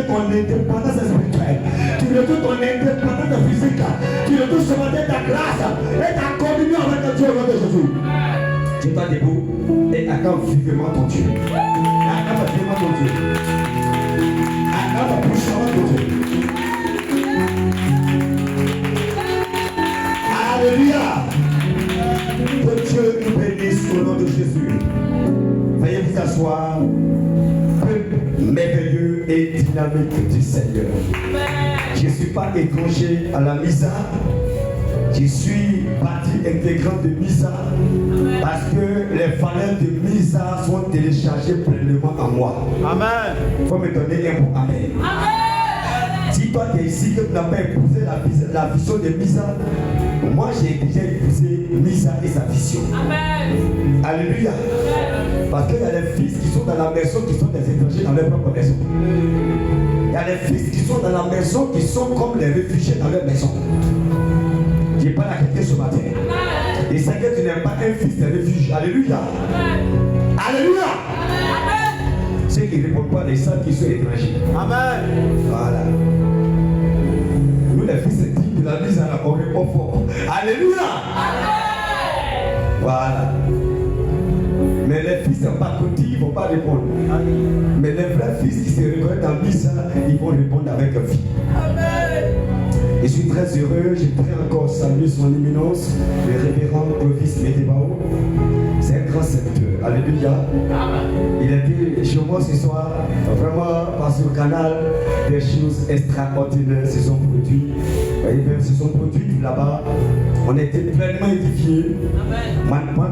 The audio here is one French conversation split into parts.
retrouves ton indépendance spirituelle. Tu retrouves ton indépendance physique. Tu retrouves ce matin ta grâce et ta communion avec Dieu au nom de Jésus. Tiens-toi debout et acclame vivement ton Dieu. Acclame vivement ton Dieu. Acclame puissamment ton Dieu. Alléluia. Que Dieu nous bénisse au nom de Jésus. Veuillez vous asseoir. Peuple merveilleux et dynamique du Seigneur. Je ne suis pas étranger à la Misa. Je suis partie intégrante de Misa parce que les valeurs de Misa sont téléchargées pleinement en moi. Amen. Il faut me donner un bon amen. Amen. Si toi tu es ici que tu n'as pas épousé la vision de Misa, moi j'ai déjà épousé Misa et sa vision. Amen. Alléluia. Amen. Parce qu'il y a des fils qui sont dans la maison qui sont des étrangers dans leur propre maison. Il y a des fils qui sont dans la maison qui sont comme les réfugiés dans leur maison. Je parle à quelqu'un ce matin. Amen. Et c'est que tu n'es pas un fils de refuge. Alléluia. Amen. Alléluia. Amen. Ceux qui ne répondent pas les saints qui sont étrangers. Amen. Voilà. Nous les fils de la mise à la on répond fort. Alléluia. Amen. Voilà. Mais les fils de Pakoti, ils ne vont pas répondre. Amen. Mais les vrais fils qui se reconnaissent dans Misa, ils vont répondre avec vie. Amen. Je suis très heureux, je voudrais encore saluer son éminence, le révérend Clovis Medebao. C'est un grand serviteur. Alléluia. Il était chez moi ce soir, vraiment par ce canal, des choses extraordinaires se sont produites. Se sont produites là-bas. On était pleinement édifiés.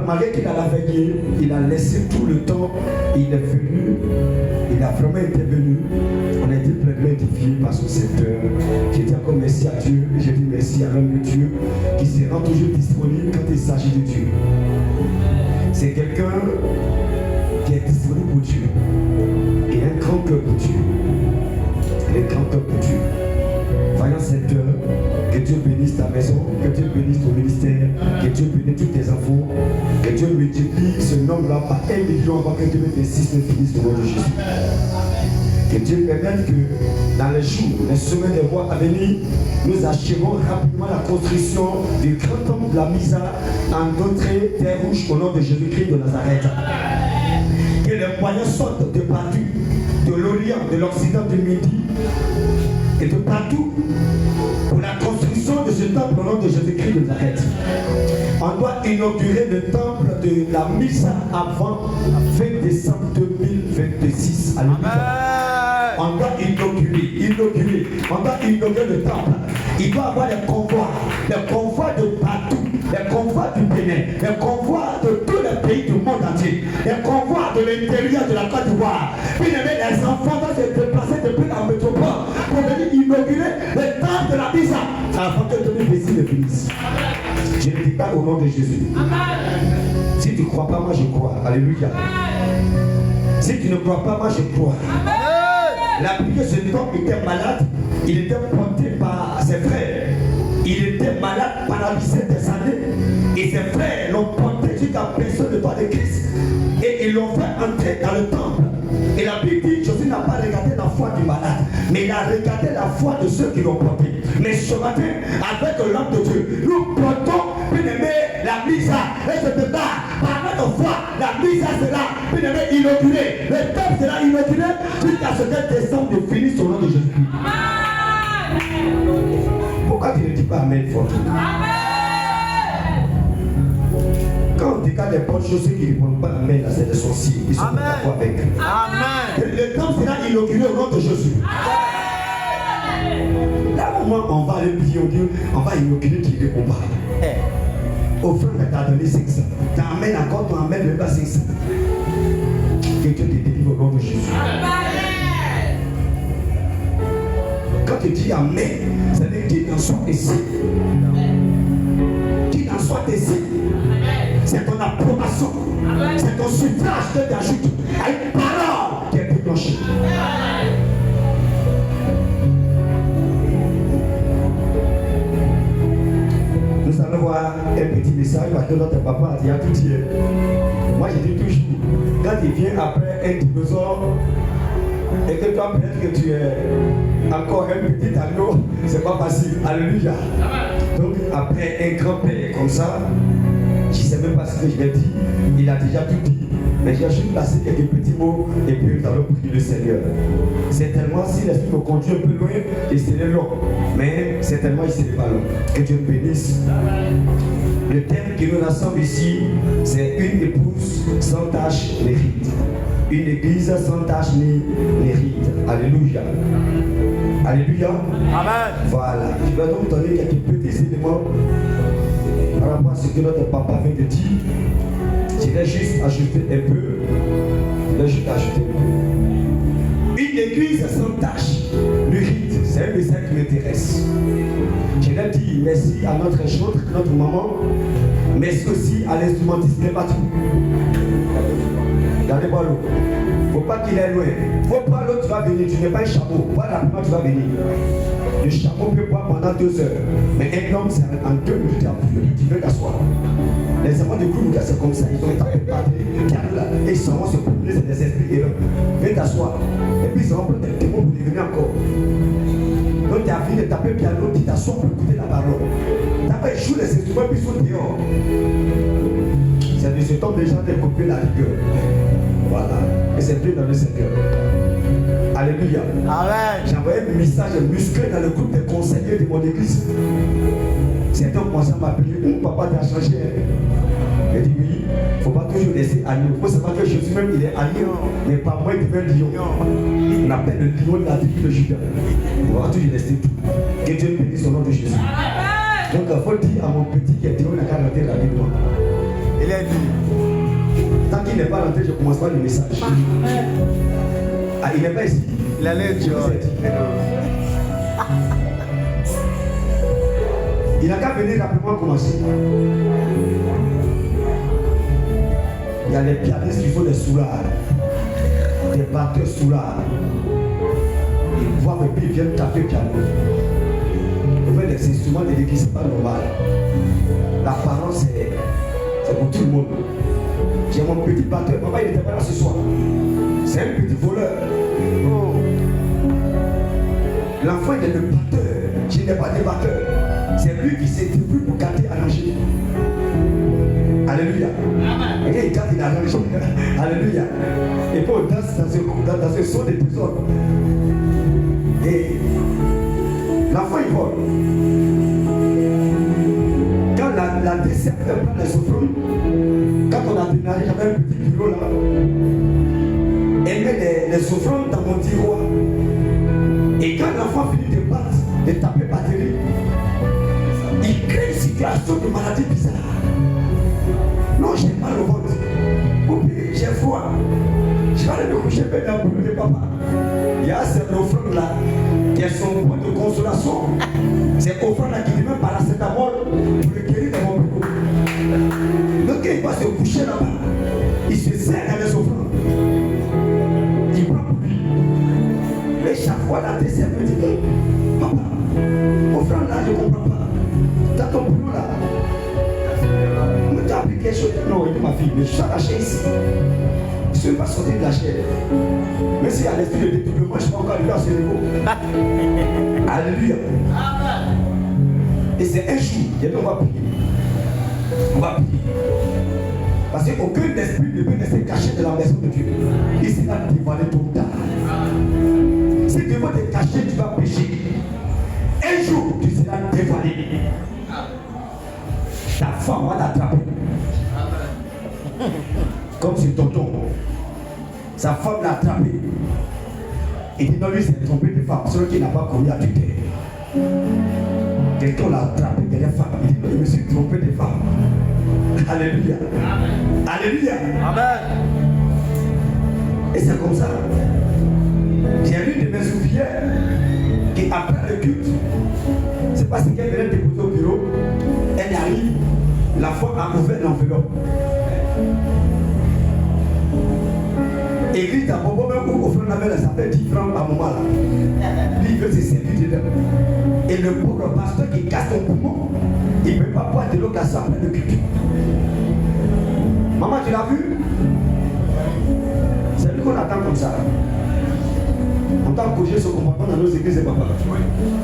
Malgré qu'il a la veillée, il a laissé tout le temps. Il est venu, il a vraiment intervenu. On a été pleinement édifiés par son secteur. J'ai dit encore merci à Dieu. J'ai dit merci à l'homme de Dieu qui se rend toujours disponible quand il s'agit de Dieu. C'est quelqu'un qui est disponible pour Dieu. Il a un grand cœur pour Dieu. Il a un grand cœur pour Dieu. Voyons cette heure, que Dieu bénisse ta maison, que Dieu bénisse ton ministère, que Dieu bénisse tous tes enfants, que Dieu multiplie ce nombre-là par 1 million avant que 2026 ne finisse au nom de Jésus. Que Dieu permette que dans les jours, les semaines des mois à venir, nous achevons rapidement la construction du grand temple de la Misa en d'entrée terre rouge au nom de Jésus-Christ de Nazareth. Que les moyens sortent de partout, de l'Orient, de l'Occident, du Midi et de partout pour la construction de ce temple au nom de Jésus-Christ de Nazareth. On doit inaugurer le temple de la Misa avant 20 décembre 2026. Alléluia. On doit inaugurer, on doit inaugurer le temple. Il doit y avoir des convois de partout, des convois du Bénin, des convois de tous les pays du monde entier, des convois de l'intérieur de la Côte d'Ivoire. Puis les enfants doivent se déplacer depuis la métropole pour venir inaugurer le temple de la Misa avant que 2026 ne finisse. Je ne dis pas au nom de Jésus. Amen. Si tu ne crois pas, moi je crois. Alléluia. Amen. Si tu ne crois pas, moi je crois. Amen. La prière, ce homme était malade, il était porté par ses frères. Il était malade, paralysé des années. Et ses frères l'ont porté jusqu'à personne de toi de Christ. Et ils l'ont fait entrer dans le temple. Et la Bible dit, Jésus n'a pas regardé la foi du malade, mais il a regardé la foi de ceux qui l'ont porté. Mais ce matin, avec l'homme de Dieu, nous portons, bien-aimé, la Misa. Et je te bats, par notre foi, la Misa sera, bien-aimé, inaugurée. Le temple sera inauguré jusqu'à ce que décembre ne finisse au nom de Jésus. Pourquoi tu ne dis pas Amen fortement? Quand on décale les bonnes choses, ceux qui ne répondent pas Amen, c'est des sorciers. Ils sont d'accord avec. Amen. Le temple sera inauguré au nom de Jésus. Là, au moment on va aller prier au Dieu, on va inaugurer qui répond pas. Au frère, t'as donné 500. T'amènes encore, tu amènes même pas 500. Que Dieu te délivre au nom de Jésus. Amen. Quand tu dis Amen, ça veut dire qu'il en soit ici. Qu'il en soit ici. C'est ton approbation. C'est ton suffrage que tu ajoutes à une parole qui est déclenchée. Nous allons voir un petit message parce que notre papa a dit à tout hier. Moi je dis toujours, quand il vient après un dinosaure, Et que toi, peut-être que tu es encore un petit agneau, c'est pas facile. Alléluia. Donc, après un grand-père comme ça, je ne sais même pas ce que je vais dire, il a déjà tout dit. Mais j'ai juste placé quelques petits mots et puis nous allons prier le Seigneur. Certainement, si l'Esprit me conduit un peu loin, il serait long. Mais certainement, il ne serait pas long. Que Dieu nous bénisse. Le thème qui nous rassemble ici, c'est une épouse sans tache ni ride. Une église sans tache ni ride. Alléluia. Alléluia. Amen. Voilà. Je vais donc donner quelques petits éléments par rapport à ce que notre papa vient de dire. Je vais juste ajouter un peu. Une église sans tache, le rite, c'est un message qui m'intéresse. Je vais dire merci à notre chantre, notre maman. Merci aussi à l'instrumentiste des bateaux. Regardez-moi l'eau. Il ne faut pas qu'il aille loin. Il ne faut pas l'autre, tu vas venir. Tu n'es pas un chameau. Voilà, comment tu vas venir. Le chameau peut boire pendant 2 heures. Mais un homme, c'est en 2 minutes. Tu veux t'asseoir. Les enfants de Goulouga, c'est comme ça. Ils ont été préparés. Et ils s'en vont se promener, c'est des esprits erreurs. Viens t'asseoir. Et puis ils vont prendre des témoins pour devenir encore. Donc tu as fini de taper le piano, tu t'assois pour écouter la parole. Tu n'as pas échoué les instruments, puis ils sont dehors. C'est de ce temps déjà de couper la rigueur. Voilà. Et c'est plus dans le Seigneur. Alléluia. Amen. J'ai envoyé un message musclé dans le groupe des conseillers de mon église. Certains commencent à m'appeler. Papa, tu as changé. J'ai dit oui. Il ne faut pas toujours laisser agneau. Il faut savoir que Jésus même, il est agneau. Mais pas moi, il devient lion. On appelle le lion de la tribu de Judas. On va toujours rester tout. Que Dieu bénisse au nom de Jésus. Donc, il faut dire à mon petit qui est lion, il n'a qu'à rentrer dans les doigts. Il est dit. Tant qu'il n'est pas rentré, je ne commence pas le message. Ah, il n'est pas ici. Il allait dire. Il n'a qu'à venir rapidement commencer. Il y a des pianistes qui font des soulards, des batteurs soulards. Ils voient et puis ils viennent taper le piano. Ils font des instruments de l'église, c'est pas normal. La parole, c'est pour tout le monde. J'ai mon petit batteur, papa il n'était pas là ce soir. C'est un petit voleur. Oh. L'enfant il est le batteur, je n'ai pas de batteur. C'est lui qui s'est débrouillé pour garder à manger. Alléluia. Amen. Et il garde à manger. Alléluia. Et puis on danse dans ce son des désordres. Et l'enfant il vole. Quand la dessert prend les offrandes, quand on a démarré, j'avais un petit bureau là. Elle met les offrandes dans mon tiroir. Et quand l'enfant finit de battre, de taper batterie, il crée une situation de maladie bizarre. Non, j'ai mal au ventre. Oubliez, j'ai froid. Je vais aller me coucher dans le boulot de papa. Il y a cette offrande là qui est son point de consolation. Cette offrande là qui dit même paracétamol pour le guérir dans mon bureau. Donc il va se coucher là-bas. Il se sert dans les offrandes. Il prend pour lui. Et chaque fois la dessert me dit, papa, offrande là, je ne comprends pas. Dans ton boulot là. On t'a appris quelque chose. Non, il dit ma fille, mais je suis attaché ici. Je ne suis pas sorti de la chair. Mais s'il y a l'esprit de détournement, je ne suis pas encore arrivé à ce niveau. Alléluia. Et c'est un jour, on va prier. On va prier. Parce qu'aucun esprit ne peut rester caché de la maison de Dieu. Il sera dévoilé tôt ou tard. Si tu veux te cacher, tu vas pécher. Un jour, tu seras dévoilé. Ta femme va t'attraper. Comme c'est tonton. Sa femme l'a attrapé. Il dit non, lui c'est trompé de femme. Celui qui n'a pas commis à tuer. Quelqu'un l'a attrapé de la femme. Il dit non, je me suis trompé de femme. Alléluia. Amen. Alléluia. Amen. Et c'est comme ça. J'ai lu de mes ouvrières qui après le culte, c'est parce qu'elle venait déposer au bureau, elle arrive, la femme a ouvert l'enveloppe. Église d'abord, même où offrande avait ça fait 10 francs par moment là. Lui, il veut se servir dedans. Et le pauvre pasteur qui casse ton poumon, il ne peut pas boire de l'eau cassée après le culte. Maman, tu l'as vu? C'est lui qu'on attend comme ça. On doit corriger ce comportement dans nos églises et papa.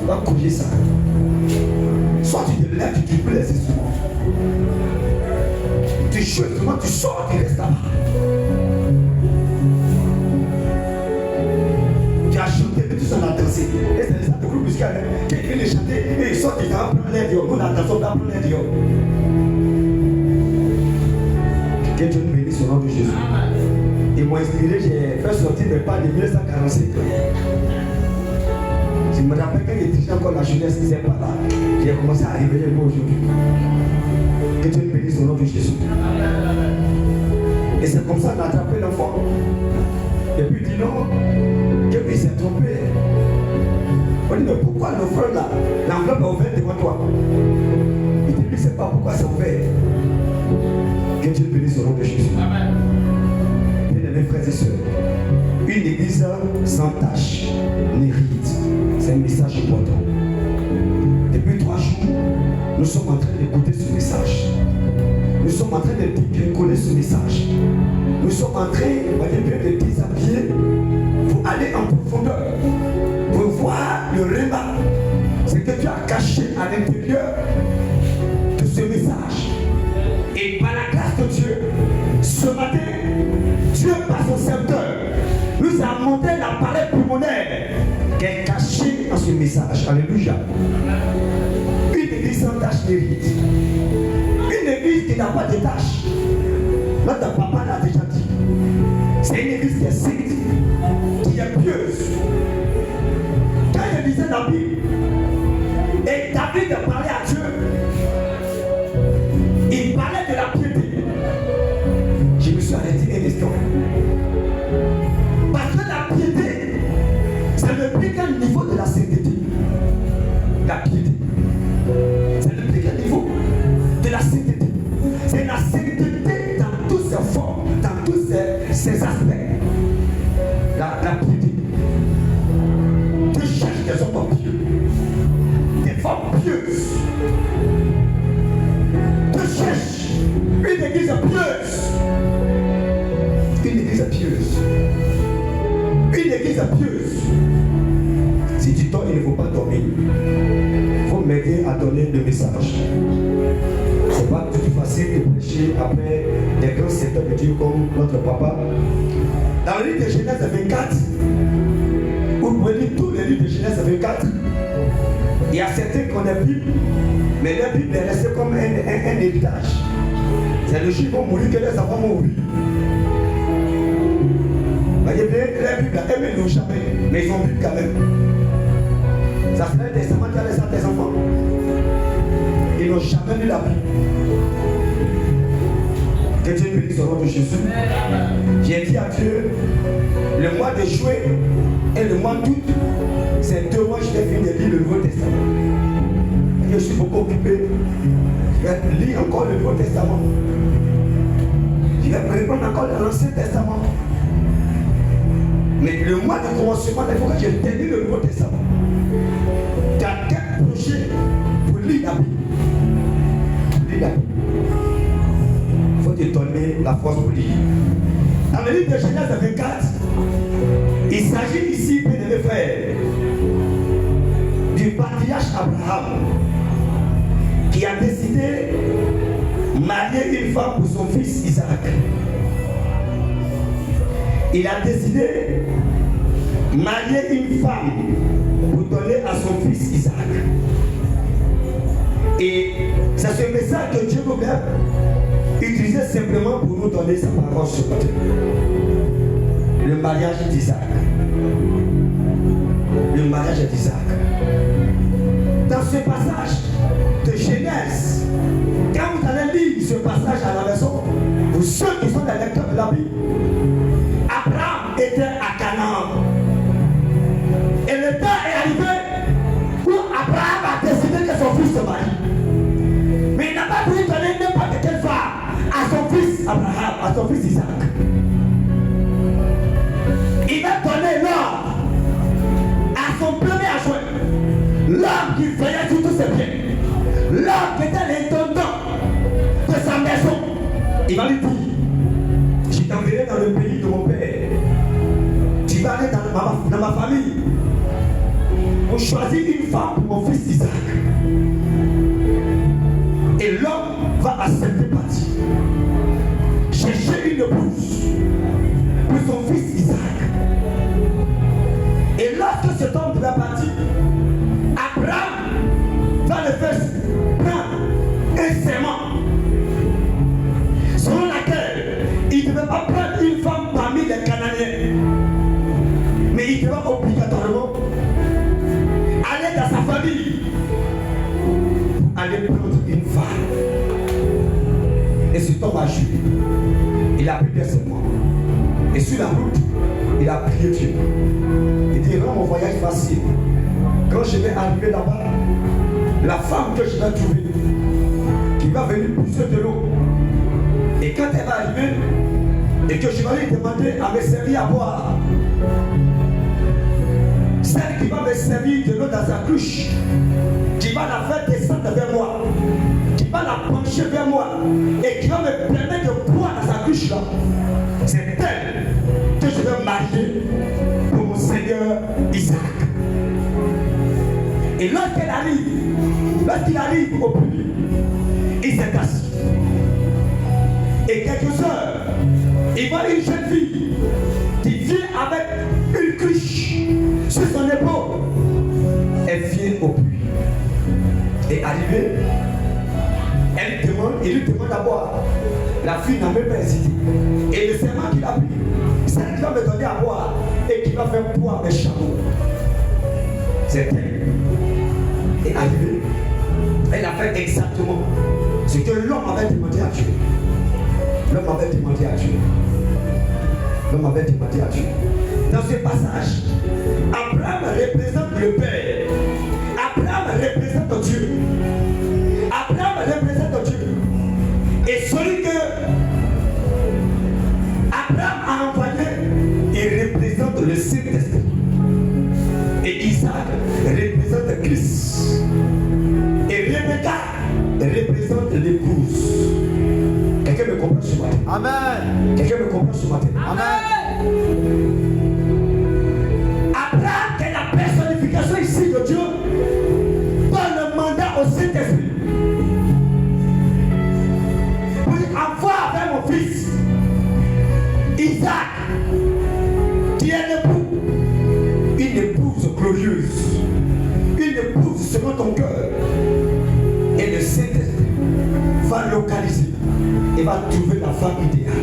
On doit corriger ça. Soit tu te lèves, tu joues les instruments. Tu joues instruments, tu sors, tu restes là-bas. Tu as chanté, mais tu sors à danser. Et c'est ça, le groupe musical. Qui vient de chanter, et ils sortent, ils vont prendre l'air dehors. Nous, la danse, on va prendre l'air dehors. Que Dieu nous bénisse au nom de Jésus. Ils m'ont inspiré, j'ai fait sortir mes pas de 1945. Je me rappelle quand j'étais encore la jeunesse, ils n'étaient pas là. J'ai commencé à révéler le mot aujourd'hui. Que Dieu nous bénisse au nom de Jésus. Et c'est comme ça qu'on a attrapé l'enfant. Et puis il dit non, qu'il s'est trompé. On dit mais pourquoi le frère là, l'enveloppe est ouverte devant toi? Il dit lui, il ne sait pas pourquoi c'est ouvert. Que Dieu nous bénisse au nom de Jésus. Bien-aimés frères et sœurs, une église sans tache ni ride, c'est un message important. Depuis 3 jours, nous sommes en train d'écouter ce message. Nous sommes en train de décoller ce message. Nous sommes en train de déshabiller pour aller en profondeur, pour voir le réma, ce que tu as caché à l'intérieur de ce message. Et par la grâce de Dieu, ce matin, Dieu par son serviteur nous a montré l'appareil pulmonaire qui est caché dans ce message. Alléluia. Une église sans tache ni ride. Une église qui n'a pas de tache. Notre papa l'a déjà dit. C'est une église qui est sainte, qui est pieuse. Quand il lisait la Bible, et David parlait à Dieu, il parlait de la piété. Je me suis arrêté un instant. Parce que la piété, c'est le plus grand niveau de la sainteté. La piété, c'est le plus grand niveau de la sainteté. C'est la sainteté dans tous ses formes, dans tous ses aspects. La piété. Tu cherches des hommes pieux, des femmes pieuses. Tu cherches une église pieuse. Une église pieuse. Une église pieuse. Si tu dors, il ne faut pas dormir. Il faut m'aider à donner le message. C'est pas tout facile de prêcher après des grands secteurs de Dieu comme notre papa. Dans le livre de Genèse 24, vous pouvez lire tous les livres de Genèse 24. Il y a certains qu'on a Bible, mais la Bible est restée comme un héritage. C'est le jour où ils vont mourir que les enfants vont mourir. Voyez bien, la Bible, eux n'ont jamais, mais ils ont Bible quand même. Ça serait le testament qui a laissé à tes enfants. Ils n'ont jamais lu la Bible. Que Dieu bénisse au nom de Jésus. J'ai dit à Dieu, le mois de juin et le mois d'août, c'est 2 mois que je vais finir de lire le Nouveau Testament. Je suis beaucoup occupé. Je vais lire encore le Nouveau Testament. Je vais reprendre encore l'Ancien Testament. Mais le mois de commencement, il faut que je termine le Nouveau Testament. Tu as quel projet pour lire la Bible? Lire la Bible. Il faut te donner la force pour lire. Dans le livre de Genèse 24, il s'agit ici, bien mes frères, du patriarche Abraham qui a décidé de marier une femme pour son fils Isaac. Il a décidé de marier une femme pour donner à son fils Isaac. Et c'est ce message que Dieu veut utiliser simplement pour nous donner sa parole ce matin. Le mariage d'Isaac. Le mariage d'Isaac. Dans ce passage de Genèse, quand vous allez lire ce passage à la maison, pour ceux qui sont des lecteurs de la Bible, Abraham était à Canaan. Et le temps est arrivé où Abraham a décidé que son fils se marie. Mais il n'a pas voulu donner n'importe quelle femme à son fils Abraham, à son fils Isaac. Il va donner l'homme à son premier adjoint, l'homme qui veillait sur tous ses biens, l'homme qui était l'intendant de sa maison. Il va lui dire, je t'enverrai dans le pays de mon père. Tu vas aller dans ma famille, on choisit une femme pour mon fils Isaac. Et l'homme va accepter partir. Chercher une épouse pour son fils Isaac. Et lorsque cet homme va partir, Abraham va le faire prendre un serment selon laquelle il ne devait pas prendre une femme parmi les Cananéens, mais il devait obligatoirement aller dans sa famille pour aller prendre une femme. Et cet homme a juré. Il a pris des serments. Et sur la route, il a prié Dieu. Il dit, rends mon voyage facile. Quand je vais arriver là-bas, la femme que je vais trouver, qui va venir pousser de l'eau, et quand elle va arriver, et que je vais lui demander à me servir à boire, celle qui va me servir de l'eau dans sa cruche, qui va la faire descendre vers moi, qui va la pencher vers moi, et qui va me permettre de boire dans sa cruche là, c'est elle que je vais marier pour mon Seigneur Isaac. Et lorsqu'il arrive au puits, il s'est assis. Et quelques heures, il voit une jeune fille qui vient avec une cruche sur son épaule. Elle vient au puits. Et arrivée, il lui demande à boire. La fille n'a même pas hésité. Et le serment qu'il a pris, celle qui va me donner à boire et qui va faire boire mes chameaux, c'est elle. Et arrivée, elle a fait exactement ce que l'homme avait demandé à Dieu. L'homme avait demandé à Dieu. L'homme avait demandé à Dieu. Dans ce passage, Abraham représente le Père. Abraham représente Dieu. Abraham représente Dieu. Et celui que Abraham a envoyé, il représente le Saint-Esprit. Et Isaac représente Christ. Et Rebecca représente l'épouse. Quelqu'un me comprend ce matin? Amen. Quelqu'un me comprend ce matin? Amen. Abraham est la personnification ici de Dieu par le mandat au Saint-Esprit. Pour envoyer vers mon fils Isaac, qui est l'époux, une épouse glorieuse, une épouse selon ton cœur. Et le Saint-Esprit va localiser et va trouver la femme idéale.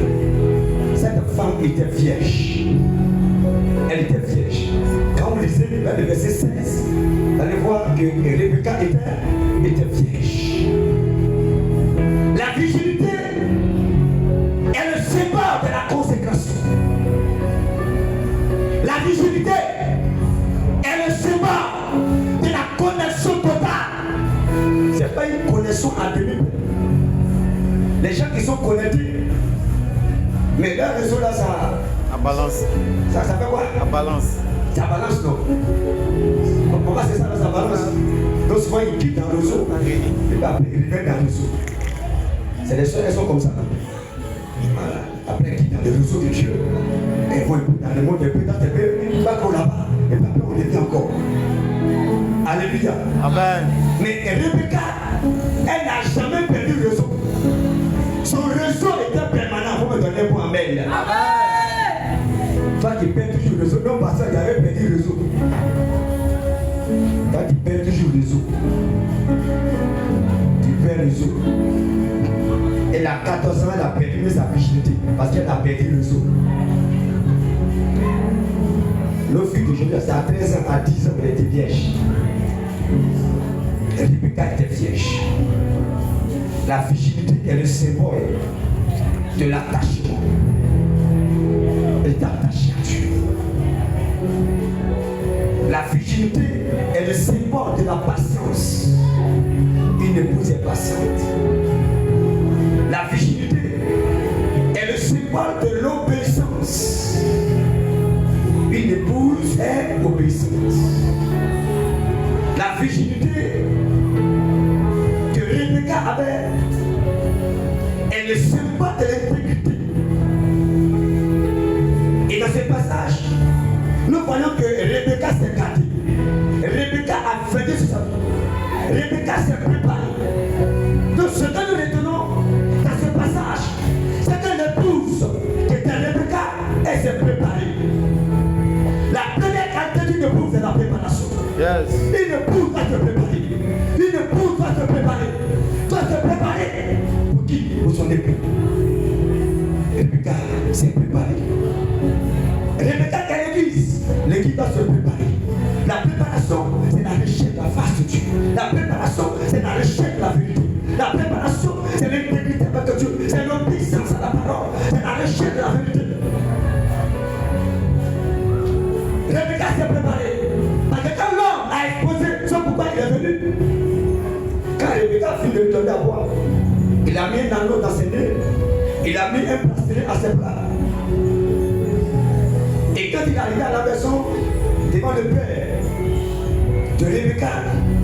Cette femme était vierge. Elle était vierge. Quand vous lisez le verset 16, vous allez voir que Rebecca était vierge. La virginité est le symbole de la consécration. La virginité est le symbole de la connexion totale. Ce n'est pas une connexion à demi. Les gens qui sont connectés, mais leur réseau là, ça balance. Ça fait quoi? Ça balance. Ça balance, non? Comment c'est ça, ça balance? Donc souvent ils quittent dans le réseau, et puis après ils reviennent dans le réseau. C'est les soeurs, elles sont comme ça. Voilà. Après ils quittent dans le réseau de Dieu. Elles vont dans le monde de Dieu, dans le pas qu'on là-bas, et puis après on revient encore. Alléluia. Amen. Mais Rebecca, elle n'a jamais perdu le réseau. Son réseau était permanent. Vous me donnez pour Amen. Amen. Toi qui perds toujours le réseau, non, parce qu'il avait perdu le réseau. Toi qui perds toujours le réseau. Tu perds le réseau. Elle a 14 ans, elle a perdu sa virginité parce qu'elle a perdu le réseau. Nos filles d'aujourd'hui, c'est à 13 ans, à 10 ans, elle était vierge. Rebecca était vierge. La virginité est le symbole de l'attachement. Elle est attachée à Dieu. La virginité est le symbole de la patience. Une épouse est patiente. La virginité est le symbole de l'obéissance. Une épouse est obéissante. La virginité que Rebecca avait est le symbole de l'intégrité. Et dans ce passage, nous voyons que Rebecca s'est gardée. Rebecca a veillé sur sa vie. Rebecca s'est préparée. Donc ce que nous retenons dans ce passage, c'est que l'épouse qui était Rebecca, elle s'est préparée. La première qualité d'une épouse, c'est la préparation. Yes. Une épouse va te préparer. Une épouse va te préparer. Tu vas te préparer. Pour qui? Pour son époux. Rebecca s'est préparée. Rebecca est l'église. L'église doit se préparer. La préparation, c'est la recherche de la face de Dieu. La préparation, c'est la recherche de la vérité. La préparation, c'est l'intégrité avec Dieu. C'est l'obéissance à la parole. C'est la recherche de la vérité. Rebecca s'est préparée. Parce que quand l'homme a exposé ce pourquoi il est venu, quand Rebecca finit de donner à boire, il a mis un anneau dans ses nez, il a mis un bracelet à ses bras. Et quand il est arrivé à la maison, devant le père de Rebecca,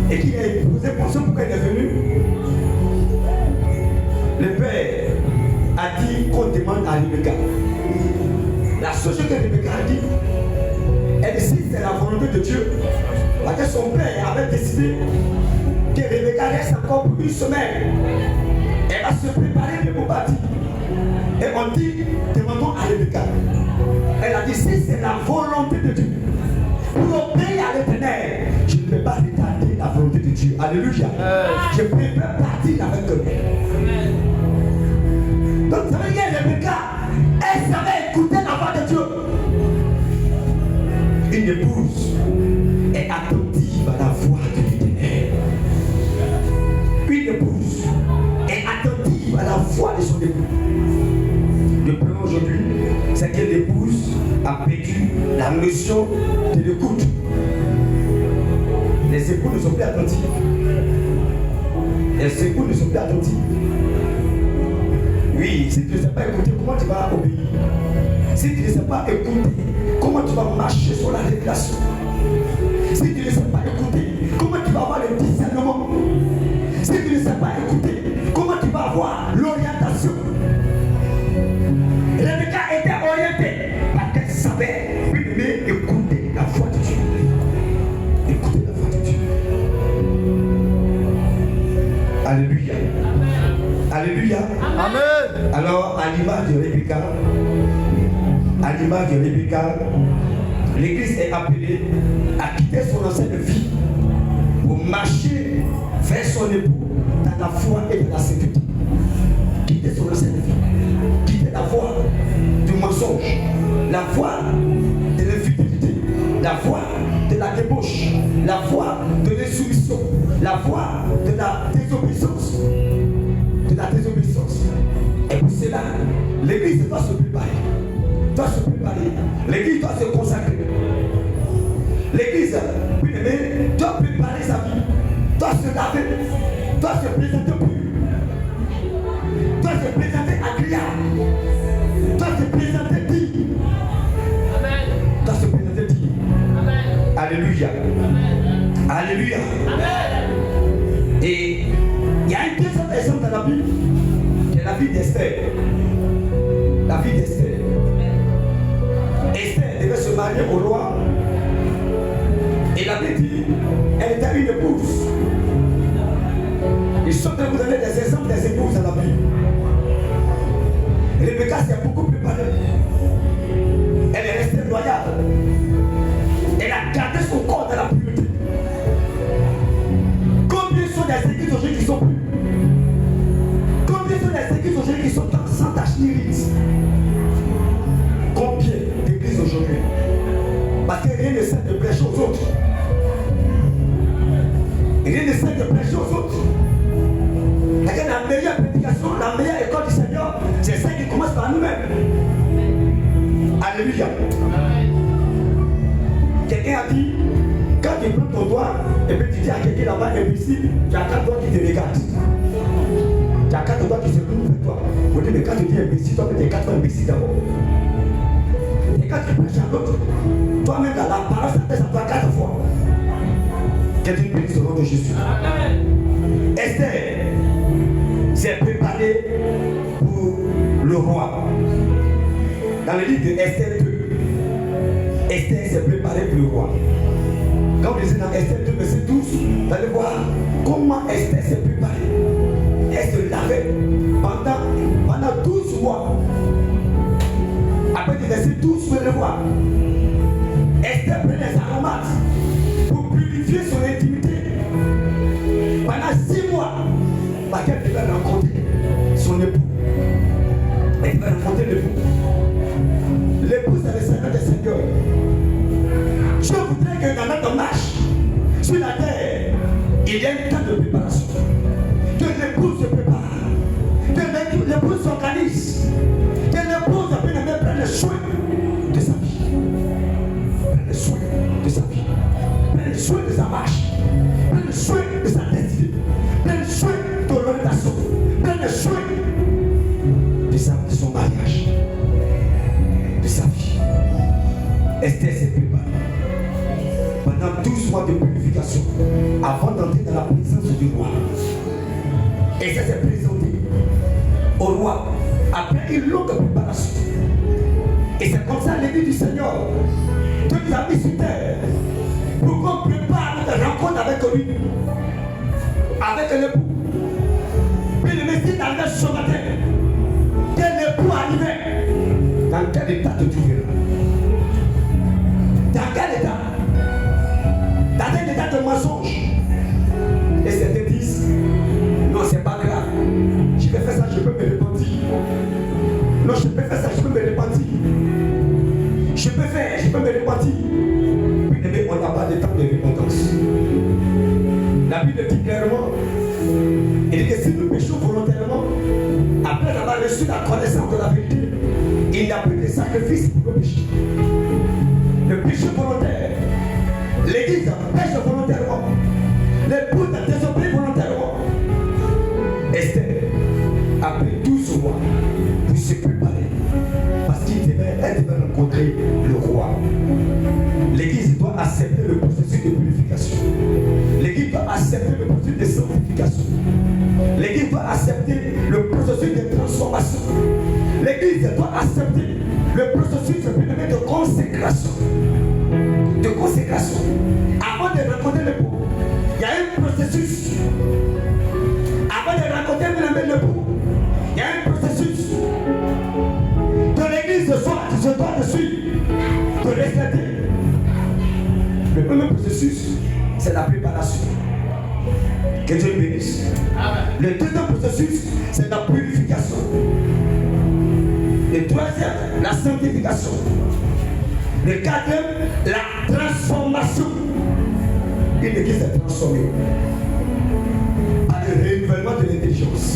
et qu'il a posé pour ce pourquoi il est venu, le père a dit qu'on demande à Rebecca. La seule chose que Rebecca a dit, elle dit si c'est la volonté de Dieu, parce que son père avait décidé que Rebecca reste encore pour une semaine. Elle va se préparer pour partir. Et on dit, demandons à Rebecca. Elle a dit si c'est la volonté de Dieu, pour obéir à l'Éternel, je ne peux pas retarder la volonté de Dieu. Alléluia. Je préfère partir avec eux. Donc ça veut dire que Rebecca, elle savait écouter la voix de Dieu. Une épouse est attentive à la voix de l'Éternel. Une épouse est attentive à la voix de son époux. Le problème aujourd'hui, c'est que l'épouse a perdu la notion de l'écoute. Les époux ne sont plus attentifs. Les époux ne sont plus attentifs. Oui, si tu ne sais pas écouter, comment tu vas obéir? Si tu ne sais pas écouter, comment tu vas marcher sur la révélation? Si tu ne sais pas écouter, comment tu vas avoir le discernement? Si tu ne sais pas écouter, comment tu vas avoir l'orientation? Rebecca était orientée parce qu'elle savait écouter la voix de Dieu. Écouter la voix de Dieu. Alléluia. Alléluia. Amen. Alors, à l'image de Rebecca, l'église est appelée à quitter son ancienne vie pour marcher vers son époux dans la foi et dans la sécurité. Quitter son ancienne vie, quitter la voie du mensonge, la voie de l'infidélité, la voie de la débauche, la voie de l'insoumission, la voie de la désobéissance. Et pour cela, l'église doit se préparer. L'église doit se consacrer. L'église, oui, mais doit préparer sa vie, doit se laver, doit se présenter pur, doit se présenter agréable, doit se présenter digne. Doit se présenter digne. Alléluia. Alléluia. Et il y a un deuxième exemple dans la Bible, qui est la vie d'Esther. La vie d'Esther. Esther devait se marier au roi. Et la Bible dit, elle était une épouse. Ils sont de vous donner des exemples des épouses dans la Bible. Rebecca s'est beaucoup préparée. Elle est restée loyale. Elle a gardé son corps dans la pureté. Combien sont des églises aujourd'hui qui sont pures? Combien sont des églises aujourd'hui qui sont sans tache ni ride? Combien d'églises aujourd'hui? Parce que rien ne sert de prêcher aux autres. Rien ne sert de prêcher aux autres. Parce que la meilleure prédication, la meilleure école du Seigneur, c'est celle qui commence par nous-mêmes. Alléluia. Quelqu'un a dit, quand tu prends ton doigt, et puis tu dis à quelqu'un là-bas, imbécile, tu as 4 doigts qui te regardent. Tu as 4 doigts qui se trouvent avec toi. Vous dites, mais quand tu dis imbécile, toi, tu es 4 fois imbécile d'abord. Et quand tu prêches à l'autre, toi-même, la parole s'adresse à toi 4 fois. Que Dieu bénisse au nom de Jésus. Esther s'est préparée pour le roi. Dans le livre de Esther 2, Esther s'est préparée préparer pour le roi. Quand vous lisez dans Esther 2, verset 12, vous allez voir comment Esther s'est préparée. Elle se lavait pendant 12 mois. Après le verset 12, vous allez voir. Esther prenait les aromates pour purifier son intimité. Pendant 6 mois, parce qu'elle devait rencontrer son époux. Elle devait rencontrer l'époux. L'époux, c'est le Seigneur des Seigneurs. Je voudrais que dans notre marche sur la terre, il y ait un temps de préparation. Que l'époux se prépare. Que l'époux s'organise. Que l'époux prenne soin de sa vie. Prenne soin de sa vie. Prenne soin de sa marche. Prenne soin de sa destinée. Prenne soin de l'orientation. Prenne soin de son mariage. De sa vie. Esther s'est préparée. Pendant 12 mois de purification, avant d'entrer dans la présence du roi. Et ça s'est présenté au roi après une longue préparation. Et c'est comme ça l'église du Seigneur que nous a mis sur terre pour qu'on prépare notre rencontre avec lui, avec l'époux. Puis le Messie arrivait ce matin. Quel époux arrivait? Dans quel état te trouveras? Dans quel état? Dans un état de mensonge. Et certains disent, non, c'est pas grave. Je vais faire ça, je peux me repentir. Non, je peux faire ça, je peux me repentir. Je peux me repentir. Mais on n'a pas de temps de repentance. La Bible dit clairement, il dit que si nous péchons volontairement, après avoir reçu la connaissance de la vérité, il n'y a plus de sacrifice pour le péché. Le péché volontaire, l'Église pêche volontairement, l'époux a désobéi volontairement. Esther, après 12 mois, pour se préparer, parce qu'elle devait rencontrer le roi. L'Église doit accepter le processus de purification. L'Église doit accepter le processus de sanctification. L'Église doit accepter le processus de transformation. L'Église doit accepter le processus de consécration. De consécration. Avant de rencontrer l'époux, il y a un processus. Avant de rencontrer l'époux, il y a un processus que l'Église se doit de suivre, de respecter. Le premier processus, c'est la préparation. Que Dieu bénisse. Le deuxième processus, c'est la purification. Le troisième, la sanctification. Le quatrième, la transformation. Une église est transformée par le renouvellement de l'intelligence.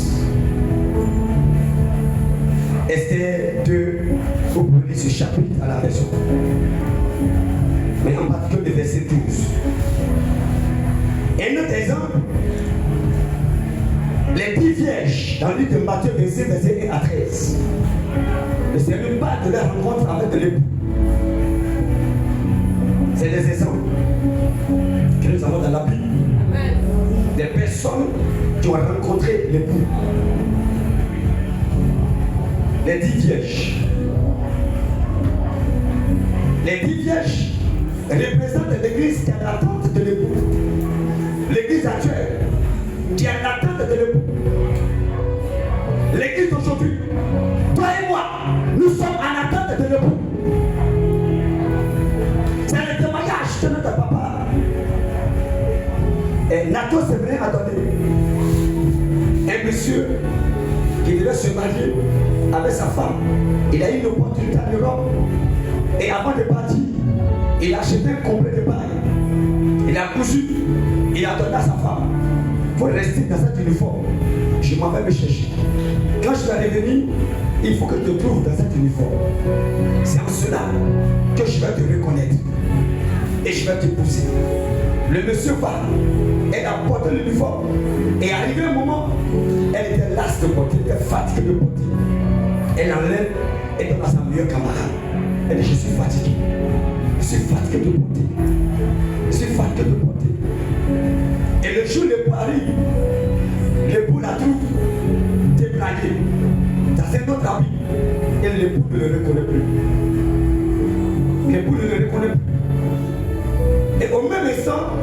Esther 2, vous pouvez lire ce chapitre à la maison. Mais en particulier le verset 12. Et notre exemple, les 10 vierges dans le livre de Matthieu 26, verset 1 à 13. Le Seigneur parle de la rencontre avec l'époux. C'est des exemples que nous avons dans la Bible. Des personnes qui ont rencontré l'époux. Les 10 vierges. Les 10 vierges représentent l'église qui est en attente de l'époux. L'église actuelle qui est en attente de l'époux. L'église d'aujourd'hui, toi et moi, nous sommes en attente de l'époux. C'est le témoignage de notre papa. Et Nato s'est venu à donner un monsieur qui devait se marier avec sa femme. Il a eu une opportunité en Europe. Et avant de partir, il a acheté un complet de paille. Il a cousu. Il a donné à sa femme. Il faut rester dans cet uniforme. Je m'en vais me chercher. Quand je vais revenir, il faut que tu te trouves dans cet uniforme. C'est en cela que je vais te reconnaître. Et je vais t'épouser. Le monsieur va. Elle a porté l'uniforme. Et arrivé un moment, elle était lasse de porter, elle était fatiguée de porter. Elle enlève et donne à sa meilleure camarade. Elle dit, je suis fatigué. Je suis fatigué de porter. Je suis fatigué de porter. Et le jour l'époux arrive, l'époux la trouve déblaguée dans un autre habit. Et l'époux ne le reconnaît plus. L'époux ne le reconnaît plus. au même instant,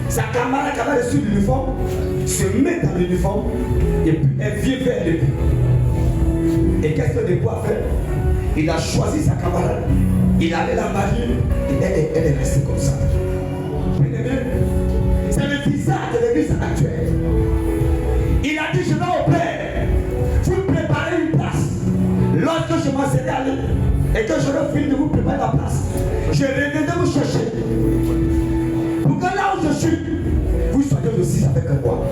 sa camarade qui avait reçu l'uniforme se met dans l'uniforme et puis elle vient vers l'époux. Et qu'est-ce que l'époux a fait? Il a choisi sa camarade, il allait la marier et elle est restée comme ça. C'est le visage de l'église actuelle. Il a dit, je vais au Père, vous préparez une place. Lorsque je m'en serai allé et que j'aurai fini de vous préparer la place, je reviendrai vous chercher. Pour que là où je suis, vous soyez aussi avec moi.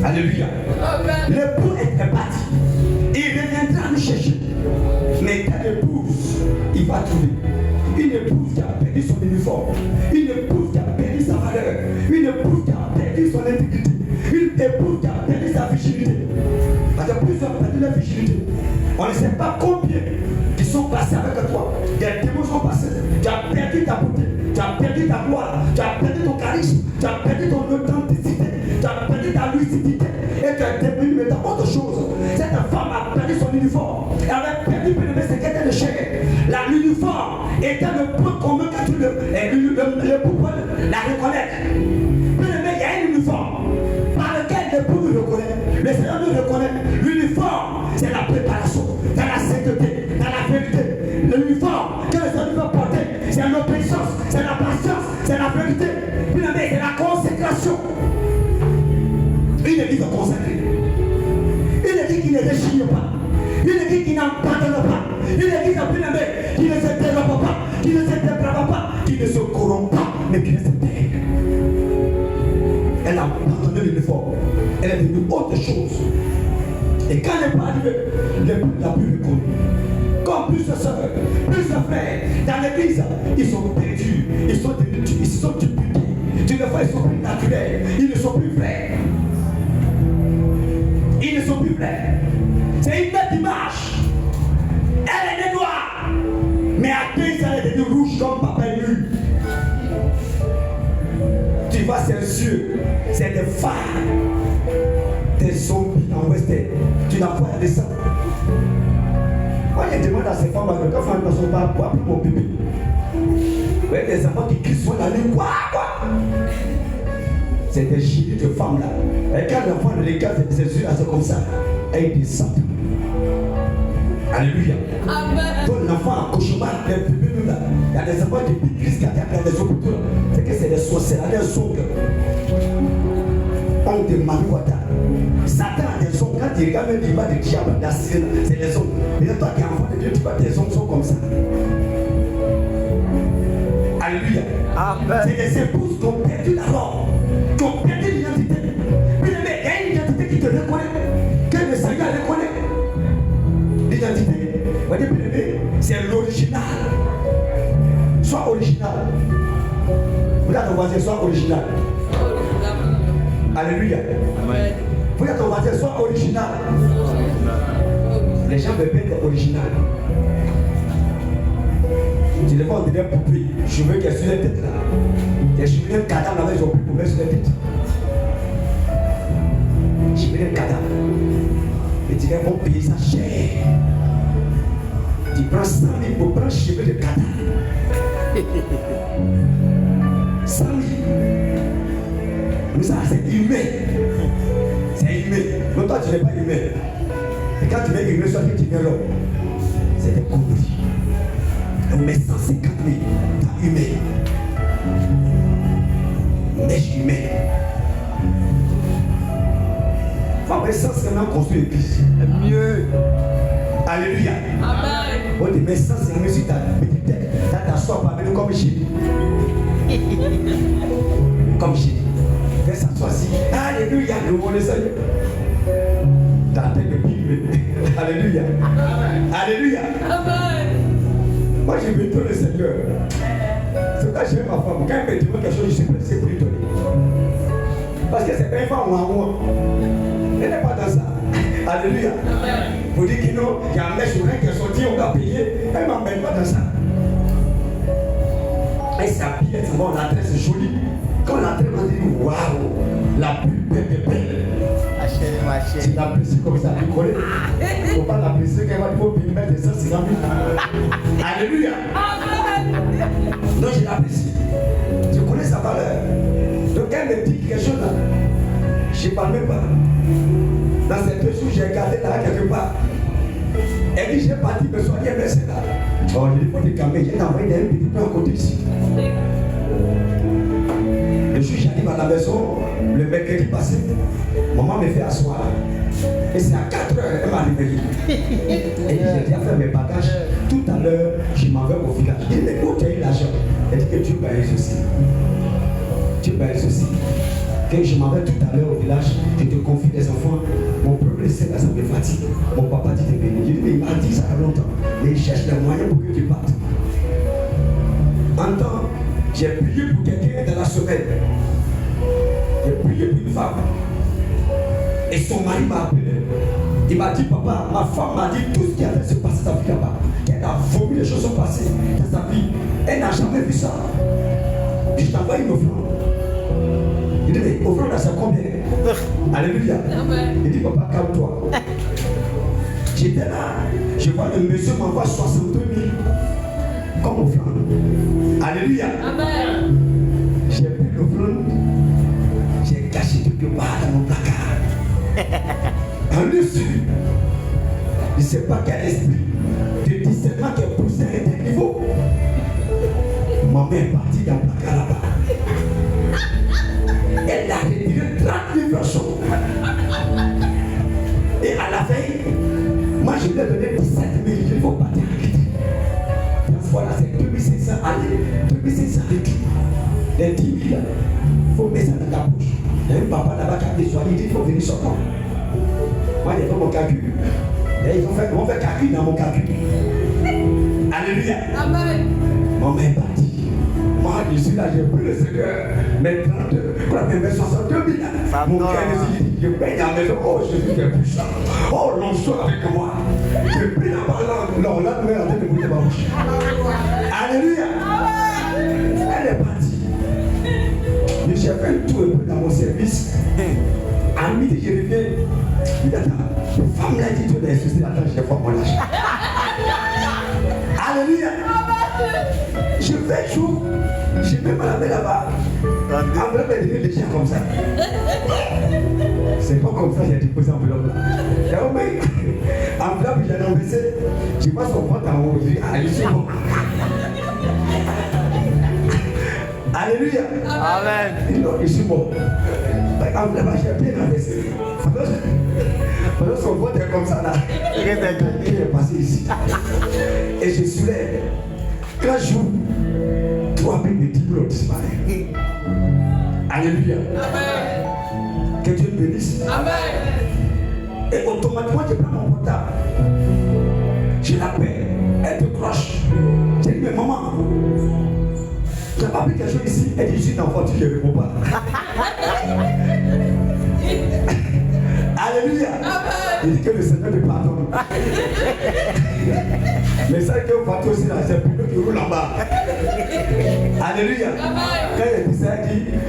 Alléluia. L'époux est parti. Il reviendra nous chercher. Mais quelle épouse il va trouver? Une épouse qui a perdu son uniforme. Une épouse qui a perdu sa valeur. Une épouse qui a perdu son intégrité. Une épouse qui a perdu sa virginité. Parce que plusieurs ont perdu leur virginité. On ne sait pas combien qui sont passés avec toi. Des démons sont passés. Tu as perdu ta beauté. Tu as perdu ta gloire. Tu as perdu ton charisme. Tu as perdu ton authenticité. Tu as perdu ta lucidité. Et tu es devenu maintenant autre chose. Cette femme a perdu son uniforme. Elle avait perdu ce qu'elle était de chair. L'uniforme était le point commun que le pouvoir la reconnaître. Bien aimé, il y a un uniforme par lequel l'époux nous reconnaît. Le Seigneur nous reconnaît. L'uniforme, c'est la préparation, c'est la sainteté, c'est la vérité. L'uniforme que le Seigneur veut porter, c'est l'obéissance, c'est la patience, c'est la vérité. Bien aimé, c'est la consécration. Une église consacrée. Une église qui ne déchire pas. Une église qui n'abandonne pas. Une église bien aimée qui ne se développe pas, qui ne se développe pas, qui ne se corrompt pas, mais qui ne se tait. Elle a abandonné l'uniforme. Elle est devenue autre chose. Et quand elle n'est pas arrivée, l'époux l'a plus reconnu. Comme plusieurs sœurs, plusieurs frères, dans l'église, ils sont perdus, ils sont dupliqués. Tu le vois, ils sont plus naturels, ils ne sont plus vrais. Ils ne sont plus vrais. C'est une belle image. Elle est née noire, mais à 15 ans, elle est devenue rouge comme papa nu. Tu vois, c'est sûr, c'est des phares, des zombies en western. Tu n'as pas regardé ça. Moi, je demande à ces femmes, quand femmes ne sont pas pour mon bébé. Vous voyez des enfants qui crient sur la nuit, quoi. C'est des gilets de femmes là. Et quand l'enfant de l'écart, c'est yeux là, c'est comme ça. Et ils descendent. Alléluia. Donc l'enfant en cauchemar, les bébés là, il y a des enfants qui crient, il y a des hôpitaux. C'est que c'est des sorcières, des ongles. On te marie. Satan a des ongles. Quand il regarde même l'image du diable, c'est des ongles. Et toi qui es enfant de Dieu, tu vois tes ongles sont comme ça. Alléluia. C'est des épouses qui ont perdu la robe, qui ont perdu l'identité. Puis il y a une identité qui te reconnaît, que le Seigneur reconnaît. L'identité, c'est l'original. Sois original. Vous êtes ton voisin, sois original. Alléluia. Vous êtes ton voisin, sois original. Les gens veulent être original. Tu les vois, on dirait poupée. Je veux qu'elle sur la tête là. Des cheveux d'un cadavre avec son poupée sur la tête. Cheveux d'un cadavre. Et tu vont payer ça cher. Tu prends 100 000 pour prendre cheveux de cadavre. 100 000. Mais ça, c'est humain. C'est humain. Mais toi, tu n'es pas humain. Et quand tu es humain, soit que tu viens là. C'est des conneries. On met 150 000 dans humain. Neige humain. Il faut sincèrement construire l'église. Mieux. Alléluia. Amen. On te met 150 000 sur ta petite tête. Tu t'assois parmi nous comme chez nous. Comme chez nous. Fais s'asseoir-ci. Alléluia. Nous voulons le Seigneur. Ta tête de Bible. Alléluia. Alléluia. Amen. Moi, je vais étonner le Seigneur. C'est pourquoi j'aime ma femme. Quand elle me demande quelque chose, je suis pressé pour étonner. Parce que c'est pas une femme ou un moi. Elle n'est pas dans ça. Alléluia. Vous dites qu'il y a un mec sur qui est sorti, on va payer. Elle ne m'emmène pas dans ça. Elle s'habille, elle s'en va, la tresse est jolie. Quand la tresse, on dit waouh, la plus belle des belles. Tu l'apprécies comme ça, tu connais. Il ne faut pas l'apprécier quand il va te mettre des 150 000. Alléluia. Donc je l'apprécie. Je connais sa valeur. Donc quand elle me dit quelque chose là, je ne parle même pas. Dans ces 2 jours, j'ai regardé là quelque part. Elle dit, j'ai parti me soigner, mais c'est là. Oh, je dis, il faut te calmer. J'ai envoyé un petit peu à côté ici. Le jour où j'arrive à la maison, le mercredi passé, maman me fait asseoir. Et c'est à 4 heures, elle m'a réveillé. Elle dit, j'ai déjà fait mes bagages. Tout à l'heure, je m'en vais au village. Je dis, mais où tu as eu l'argent? Elle dit que Dieu m'a eu ceci. Dieu m'a eu ceci. Que je m'en vais tout à l'heure au village, je te confie des enfants. Mon problème c'est là, ça me fatigue. Mon papa dit de venir. Je dis, mais il m'a dit ça il y a longtemps. Mais il cherche des moyens pour que tu partes. En temps, j'ai prié pour quelqu'un dans la semaine. J'ai prié pour une femme. Et son mari m'a appelé. Il m'a dit, papa, ma femme m'a dit tout ce qui avait se passer dans sa vie là-bas. Qu'elle a vomi, les choses sont passées dans sa vie. Elle n'a jamais vu ça. Je t'envoie une offrande. Il dit, mais offrande, c'est combien? Alléluia. Il dit, papa, calme-toi. J'étais là. Je vois le monsieur m'envoie 62 000 comme offrande. Alléluia. Amen. J'ai pris l'offrande. J'ai caché quelque part dans mon placard. En dessus, je ne sais pas quel esprit de discernement qui est poussé à un niveau. Ma mère est partie dans le placard là-bas. Elle a retiré 30 000 personnes. Et à la fin, moi je lui ai donné 17 000. Je lui ai dit, il faut partir à quitter. Voilà, c'est 2500 allées, 2500 litres. Les 10 000, il faut mettre ça dans ta bouche. Il y a un papa là-bas qui a besoin, il dit, il faut venir sur moi. Moi, j'ai fait mon calcul. Et ils vont faire calcul dans mon calcul. Alléluia. Amen. Mon mère est partie. Moi, je suis là, j'ai pris le Seigneur. Mes 32, mes 62 000. Mon cœur est dit, je paye la maison. Oh, Jésus qui est puissant. Oh, l'on soit avec moi. J'ai pris la balle, l'on l'a donné en train de bouger ma bouche. Alléluia. Elle est partie. J'ai fait un tour un peu dans mon service. À midi, je reviens. Il dit, attends, la femme l'a dit, tu dois excuser, attends, je vais voir mon âge. Alléluia. Je fais jour, je vais me laver là-bas. Enveloppe est devenue déjà comme ça. C'est pas comme ça, j'ai déposé enveloppe là. Et au moins, enveloppe, j'ai renversé. Je vois son ventre en haut. Je dis, ah, je suis bon. Alléluia. Amen. Il dit, non, je suis bon. Enveloppe, j'ai bien renversé. Pendant son ventre est comme ça là. Il est passé ici. Et je suis là. Quand j'ouvre, 3 billes de 10 000 disparaissent. Alléluia. Amen. Que Dieu bénisse. Amen. Et automatiquement, je prends mon portable. Je l'appelle. Elle décroche. Je dis, mais maman, tu n'as pas pris quelque chose ici? Elle dit, je suis dans la voiture, je ne réponds pas. Alléluia. Il dit que le Seigneur te pardonne. Mais ça que vous partez aussi là, c'est plutôt qui roule en bas. Alléluia. Quand il disait,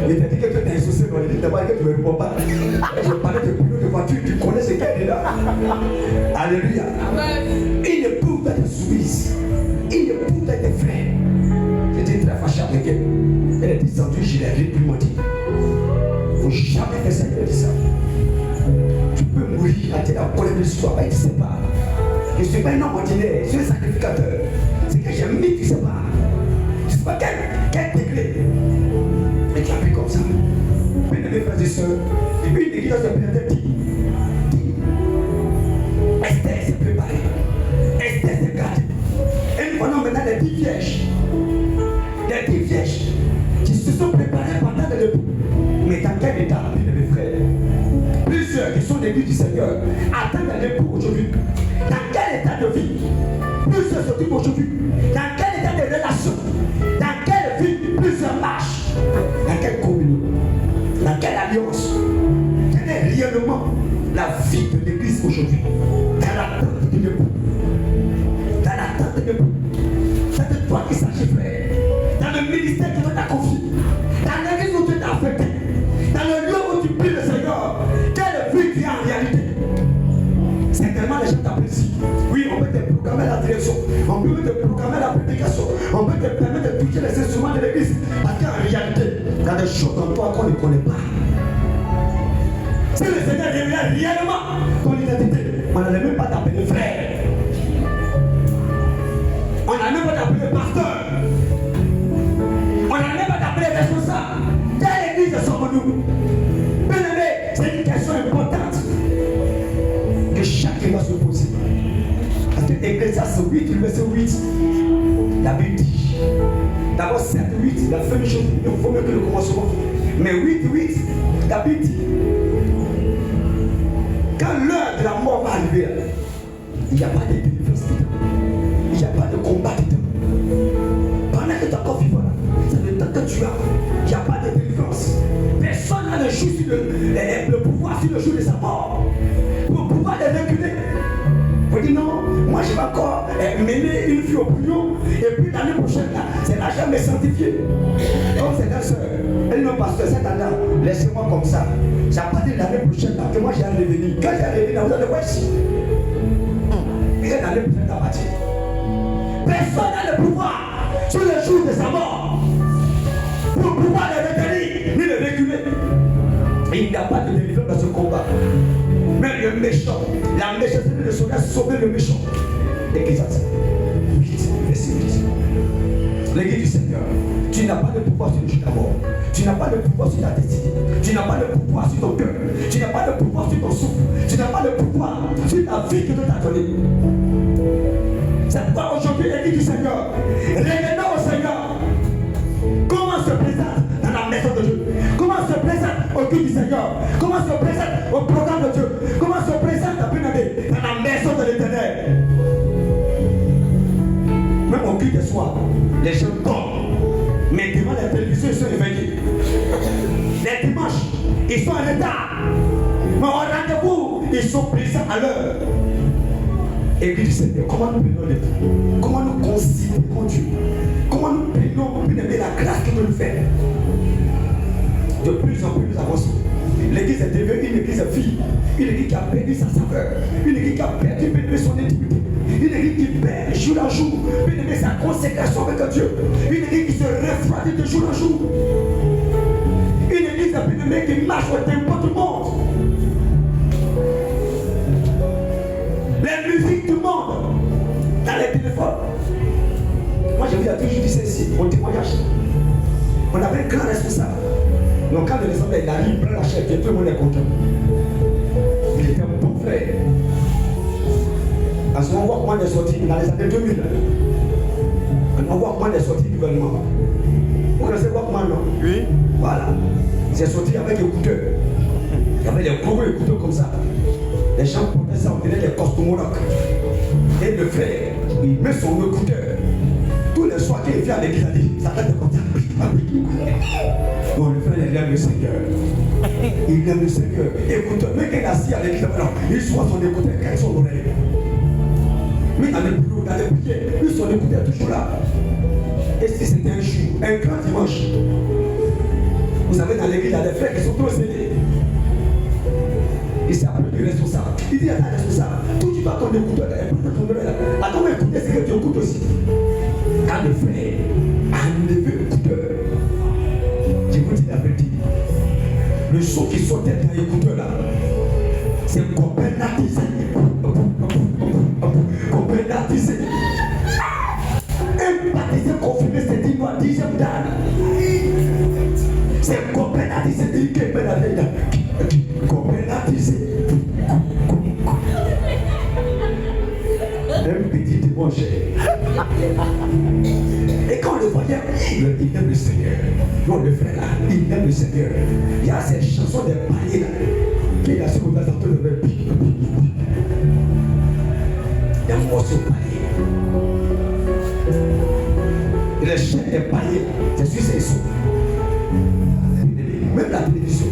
il t'a dit que tu es insoucié, il dit d'abord que tu ne réponds pas. Je parlais de pilote de voiture, tu connais ce qu'elle est là. Alléluia. Il ne peut pas te soumise. Il ne peut pas te frère. J'étais très fâché avec elle. Elle est descendue, je l'ai réprimandé. Il ne faut jamais que ça lui dise ça. Tu peux mourir à la colère de soi, mais tu ne sais pas. Je ne suis pas un homme ordinaire, je suis un sacrificateur. C'est que j'ai mis, tu ne sais pas. Je ne sais pas quel degré. Mais tu as pris comme ça. Bien aimés frères et sœurs, depuis une église de Pénéter dit Esther s'est préparée. Esther s'est gardée. Et nous voyons maintenant les 10 vierges. Les 10 vierges qui se sont préparées pendant le debout. Mais dans quel état, bien aimés frères? Plusieurs qui sont l'église du Seigneur attendent l'époux aujourd'hui. Dans quel état de vie? Plusieurs se trouvent aujourd'hui. Dans quel état de relation? Dans quelle vie? Plusieurs marchent. Dans quelle communion? Dans quelle alliance? Quel est réellement la vie de l'église aujourd'hui? Dans l'attente de l'époux. Dans l'attente de l'époux. C'est de toi qui s'agit, frère. Dans le ministère que Dieu t'a confié. Dans l'église où Dieu t'a affecté. Dans le lieu où tu pries le Seigneur. Quelle vie tu as en réalité? l'argent t'apprécie. Oui, on peut te programmer la direction, on peut te programmer la prédication, on peut te permettre de toucher les instruments de l'église. Parce qu'en réalité, il y a des choses en toi qu'on ne connaît pas. Si le Seigneur révèle réellement ton identité, on n'allait même pas t'appeler frère. On n'allait même pas t'appeler pasteur. On n'allait même pas t'appeler responsable. Quelle église sommes-nous? Bien aimé, c'est une question importante que chacun doit se poser. Parce que Ecclésiaste 8, le verset 8, la Bible dit, d'abord 7, 8, la fin du chose, il faut mieux que le commencement. Mais 8, la Bible dit, quand l'heure de la mort va arriver, il n'y a pas de délivrance dedans. Il n'y a pas de combat dedans. Pendant que tu es encore vivant là, c'est le temps que tu as. Il n'y a pas de délivrance. Personne n'a le pouvoir sur le jour de sa mort pour pouvoir les reculer. Vous dites non, moi je vais encore mener une fille au bouillon et puis l'année prochaine là, c'est l'argent me sanctifié. Comme c'est ta soeur, elle non pasteur, cette année, laissez-moi comme ça. J'ai pas dit l'année prochaine là, que moi j'ai un revenir. Quand j'ai un revenir, vous allez voir ici. Et l'année prochaine à partir. Personne n'a le pouvoir sur le jour de sa mort pour pouvoir les retenir ni les reculer. Et il n'y a pas de délivrance dans ce combat. Mais le méchant, la méchanceté de son a sauvé le méchant. Ecclésiaste 8, verset 8. L'église du Seigneur, tu n'as pas de pouvoir sur le jour de la mort. Tu n'as pas de pouvoir sur ta destinée. Tu n'as pas de pouvoir sur ton cœur. Tu n'as pas de pouvoir sur ton souffle. Tu n'as pas de pouvoir sur ta vie que Dieu t'a donnée. C'est pourquoi aujourd'hui, l'église du Seigneur, revenons au Seigneur. Comment se présente dans la maison de Dieu? Comment se présente au culte du Seigneur? Comment se présente au programme de Dieu? Comment se présente dans la maison de l'Éternel? Même au culte de soir, les gens dorment. Mais devant la télévision, ils sont éveillés. Les dimanches, ils sont en retard. Mais au rendez-vous, ils sont présents à l'heure. Église du Seigneur, comment nous prenons les temps? Comment nous considérons Dieu? Comment nous prenons la grâce qu'il nous fait? De plus en plus nous avançons. L'église est devenue une église fille, une église qui a perdu sa saveur, une église qui a perdu son intimité, une église qui perd jour en jour, une église sa consécration avec Dieu, une église qui se refroidit de jour en jour, une église qui marche au tempo du monde. Les musiques du monde dans les téléphones. Moi je vous ai toujours dit ceci, mon témoignage. On avait un grand responsable. Donc quand le responsable il arrive, il prend la chaise, tout le monde est content. Il était un bon frère. Parce qu'on voit comment il est sorti dans les années 2000. On voit comment il est sorti du gouvernement. Vous connaissez Walkman, non? Oui. Voilà. Il est sorti avec des écouteurs. Il y avait des gros écouteurs comme ça. Les gens portaient ça, on dirait des costumes rock. Et le frère, il met son écouteur. Tous les soirs qu'il vient à l'église, il dit, ça tête de contact. Non, le frère, il aime le Seigneur. Il aime le Seigneur. Écoute, mais qu'il est assis à l'église, il soit son écouteur, quand son oreille. Mais dans les bureaux, dans les prières, lui, son écouteur est toujours là. Et si c'était un jour, un grand dimanche, vous savez, dans l'église, il y a des frères qui sont tous aidés. Il s'est appelé le responsable. Il dit à la responsable, tout tu vas ton écouteur, ton oreille là. Attends, mais écoutez ce que tu écoutes aussi. Quand le frère a levé l'écouteur, je vous dis la vérité, le son qui sortait dans l'écouteur là, c'est coopératisé. Coopératisé. Baptisé, confirmé, c'est dit moi, 10e dan. C'est coopératisé, dit que coopératisé. Un petit dimanche. Et quand on le voyait, il aime le Seigneur. Non, le frère là, il aime le Seigneur. Il y a ces chansons des paliers là, qu'il a sur le bassin de le il y a un morceau de palier. Les chaînes des paliers, c'est sur ces sons. Même la télévision,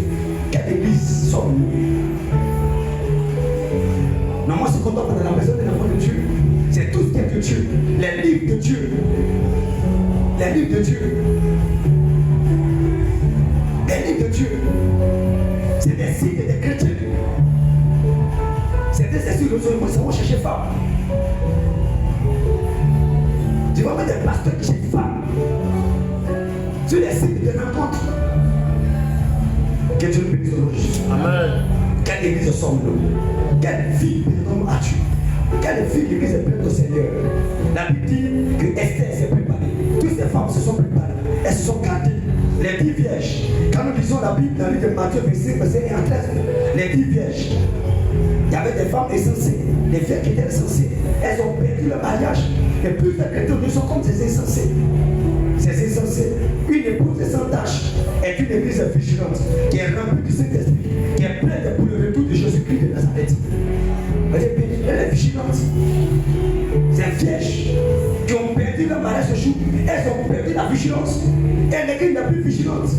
quelle église sommes-nous? Non, moi, c'est quand on est dans la maison de l'enfant de Dieu. C'est tout ce qui est de Dieu. Les livres de Dieu. Les livres de Dieu. Les livres de Dieu. C'est des signes des chrétiens. C'est des esprits nous avons cherché femme. Tu vois même des pasteurs qui cherchent femme. Sur les sites de rencontres. Que Dieu nous bénisse aujourd'hui. Amen. Quelle église sommes-nous? Quelle vie as-tu? Quelle vie l'église est pleine au Seigneur? La Bible dit que Esther s'est préparée. Toutes ces femmes se sont préparées. Elles se sont gardées. Les 10 vierges. Quand nous lisons la Bible dans le livre de Matthieu, verset 1 à 13, les 10 vierges. Il y avait des femmes insensées, des vierges qui étaient insensées. Elles ont perdu le mariage. Et plus les chrétiens sont comme ces insensés. Ces insensés. Une épouse sans tâche est une église vigilante qui est remplie du Saint-Esprit, qui est pleine pour le retour de Jésus-Christ de Nazareth. Elle est vigilante. Ces vierges qui ont perdu leur mariage ce jour, elles ont perdu la vigilance. Et l'église n'est plus vigilante.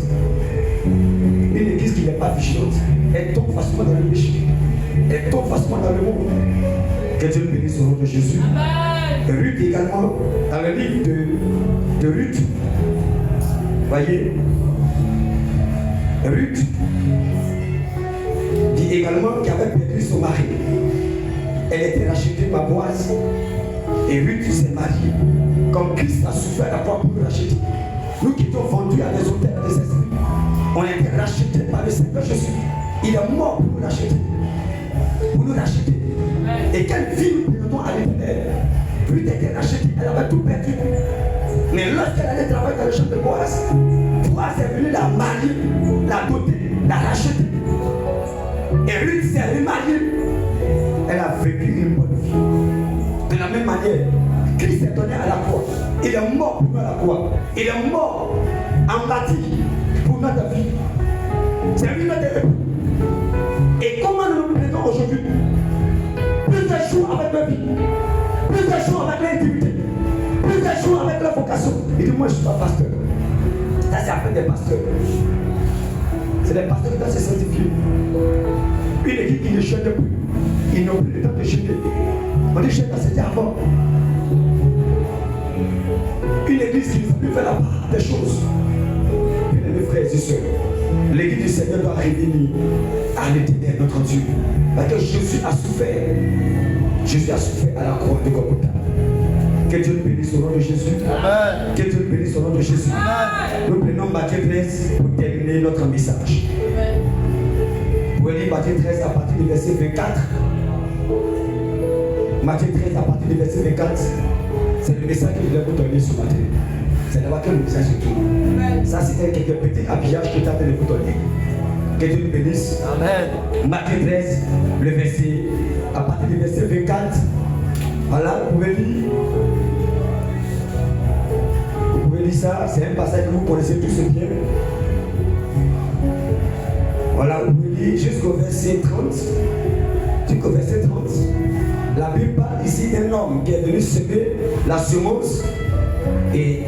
Une église qui n'est pas vigilante, elle tombe facilement dans le péché. Elle tombe facilement dans le monde. Que Dieu nous bénisse au nom de Jésus. Ruth également, dans le livre de Ruth, voyez, Ruth dit également qu'elle avait perdu son mari. Elle était rachetée par Boaz. Et Ruth s'est mariée. Comme Christ a souffert à la croix pour nous racheter. Nous qui étions vendus à des hôtels des esprits, on a été rachetés par le Seigneur Jésus. Il est mort pour nous racheter. Pour nous racheter. Et quelle vie nous présentons à l'éternel? Ruth était rachetée, elle avait tout perdu. Mais lorsqu'elle allait travailler dans le champ de Boaz, Boaz est venu la marier, la doter, la racheter. Et Ruth s'est remariée. Elle a vécu une bonne vie. De la même manière, Christ est donné à la croix. Il est mort pour nous à la croix. Il est mort en bâti pour notre vie. C'est lui notre époux. Et comment nous nous plaisons aujourd'hui? Plus de jours avec leur vie, plus de jours avec l'intimité, plus de jours avec leur vocation. Il dit, moi je suis pas pasteur. Ça c'est après des pasteurs. C'est des pasteurs qui doivent se sanctifier. Une équipe qui ne chante plus. Ils n'ont plus le temps de chanter. On dit chante, c'était avant. Une église qui ne peut plus faire la part des choses. Bien mes frères et sœurs, l'église du Seigneur doit revenir à l'éternel notre Dieu. Parce que Jésus a souffert. Jésus a souffert à la croix de Golgotha. Que Dieu nous bénisse au nom de Jésus. Amen. Que Dieu nous bénisse au nom de Jésus. Amen. Nous prenons Matthieu 13 pour terminer notre message. Vous pouvez lire Matthieu 13 à partir du verset 24. Matthieu 13 à partir du verset 24. C'est le message que je voulais vous donner ce matin. C'est d'abord quel message c'est tout. Ça, c'était quelques petits habillages que je t'attends de vous donner. Que Dieu nous bénisse. Amen. Matthieu 13, le verset, à partir du verset 24. Voilà, vous pouvez lire. Vous pouvez lire ça. C'est un passage que vous connaissez tous bien. Voilà, vous pouvez lire jusqu'au verset 30. Jusqu'au verset 30. La Bible parle ici d'un homme qui est venu semer la semence et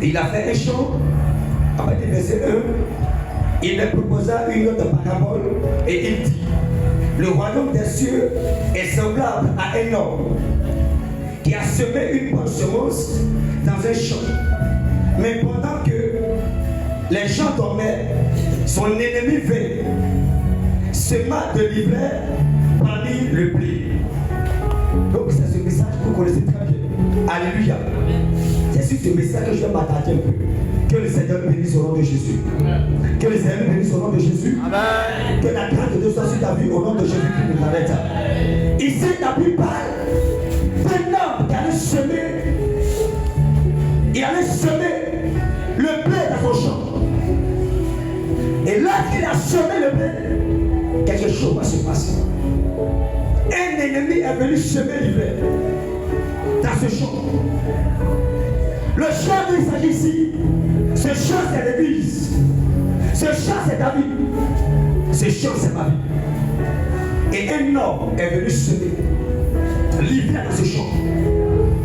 il a fait un chant. À partir du verset 1, il me proposa une autre parabole et il dit: le royaume des cieux est semblable à un homme qui a semé une bonne semence dans un champ. Mais pendant que les gens dormaient, son ennemi vint, sema de l'ivraie parmi le blé. Donc c'est ce message que vous connaissez très bien. Alléluia. C'est sur ce message que je vais m'attarder un peu. Que le Seigneur bénisse au nom de Jésus. Que le Seigneur bénisse au nom de Jésus. Amen. Que la grâce de Dieu soit sur ta vie au nom de Jésus-Christ de Nazareth. Ici, la Bible parle d'un homme qui allait semer. Il allait semer le blé dans son champ. Et lorsqu'il a semé le blé, quelque chose va se passer. Un ennemi est venu semer l'ivraie dans ce champ. Le champ dont il s'agit ici, ce champ c'est l'église. Ce champ c'est ta vie. Ce champ c'est ma vie. Et un homme est venu semer l'ivraie dans ce champ.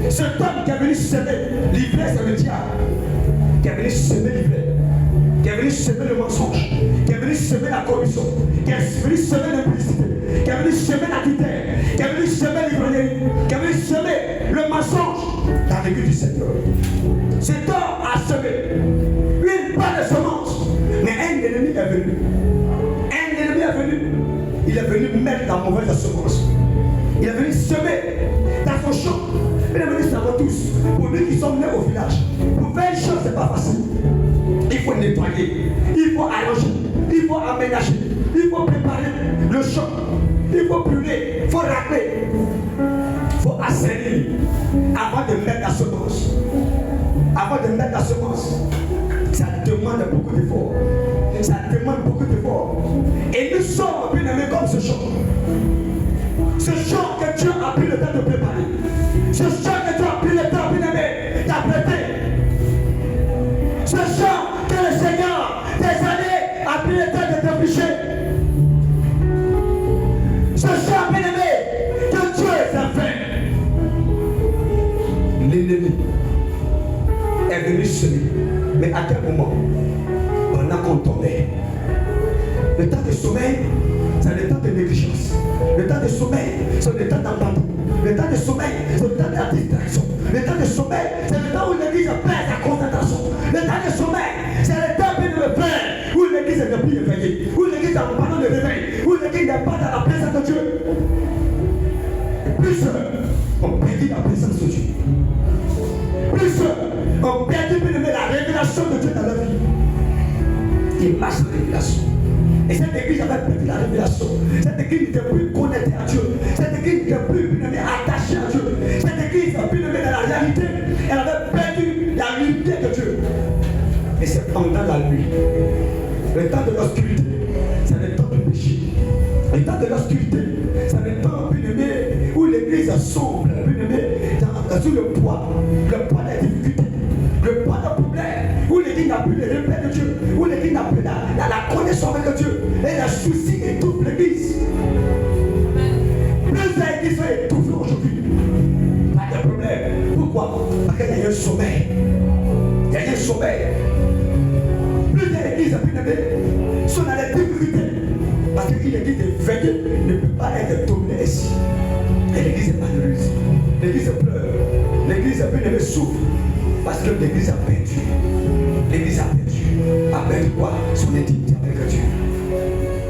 Cet homme qui est venu semer l'ivraie, c'est le diable. Qui est venu semer l'ivraie. Qui est venu semer le mensonge. Qui est venu semer la corruption. Qui est venu semer l'impudicité. Qui est venu semer la tutelle. Qui est venu semer l'ivrognerie. Qui est venu semer le mensonge dans l'église du Seigneur. Cet homme a semé une bonne semence. Mais un ennemi est venu. Un ennemi est venu. Il il est venu mettre la mauvaise semence. Il est venu semer dans son champ. Il est venu savoir tous. Pour nous qui sommes nés au village, pour faire une chose, ce n'est pas facile. Il faut nettoyer, il faut arranger, il faut aménager, il faut préparer le champ, il faut brûler, il faut râper, il faut assainir avant de mettre la semence. Avant de mettre la semence, ça demande beaucoup d'efforts. Ça demande beaucoup d'efforts. Et nous sommes bien aimés comme ce champ. Ce champ que Dieu a pris le temps de préparer. Ce champ que Dieu a pris le temps, bien aimé, d'apprêter. Ce champ que le Seigneur, des années, a pris le temps de défricher. Ce champ, bien aimé, que Dieu a fait. L'ennemi est venu semer. Mais à quel moment? Pendant qu'on tombait. Le temps de sommeil, c'est le temps de négligence. Le temps de sommeil, c'est le temps d'abandon. Le temps de sommeil, c'est le temps de la distraction. Le temps de sommeil, c'est le temps où l'église perd sa concentration. Le temps de sommeil, c'est le temps de le faire, où l'église n'est plus éveillée, où l'église a abandonné le réveil, où l'église n'est pas dans la présence de Dieu. Et plus on perdit la présence de Dieu. Plus on perdit la révélation de Dieu dans la vie. Il marche la révélation. Et cette église avait perdu la révélation. Cette église n'était plus connectée à Dieu. Cette église n'était plus attachée à Dieu. Cette église n'a plus dans la réalité. Elle avait perdu la lumière de Dieu. Et c'est pendant la nuit, le temps de l'obscurité, c'est le temps du péché. Le temps de l'obscurité, c'est le temps où l'église sombre, sous le poids des difficultés, le poids des problèmes, où l'église n'a plus le repère de Dieu, où l'église n'a plus la connaissance de Dieu, et les soucis étouffent l'église. Plus l'église est étouffée aujourd'hui, pas de problème. Pourquoi? Parce qu'il y a un sommeil. Il y a un sommeil. Plus l'église a pu lever, sont dans les difficultés. Parce que l'église est veillée, ne peut pas être dominée ici. Et l'église est malheureuse. L'église pleure. L'église a pu lever souffre. Parce que l'église a perdu. L'église a perdu. A perdu quoi? Son intimité avec Dieu.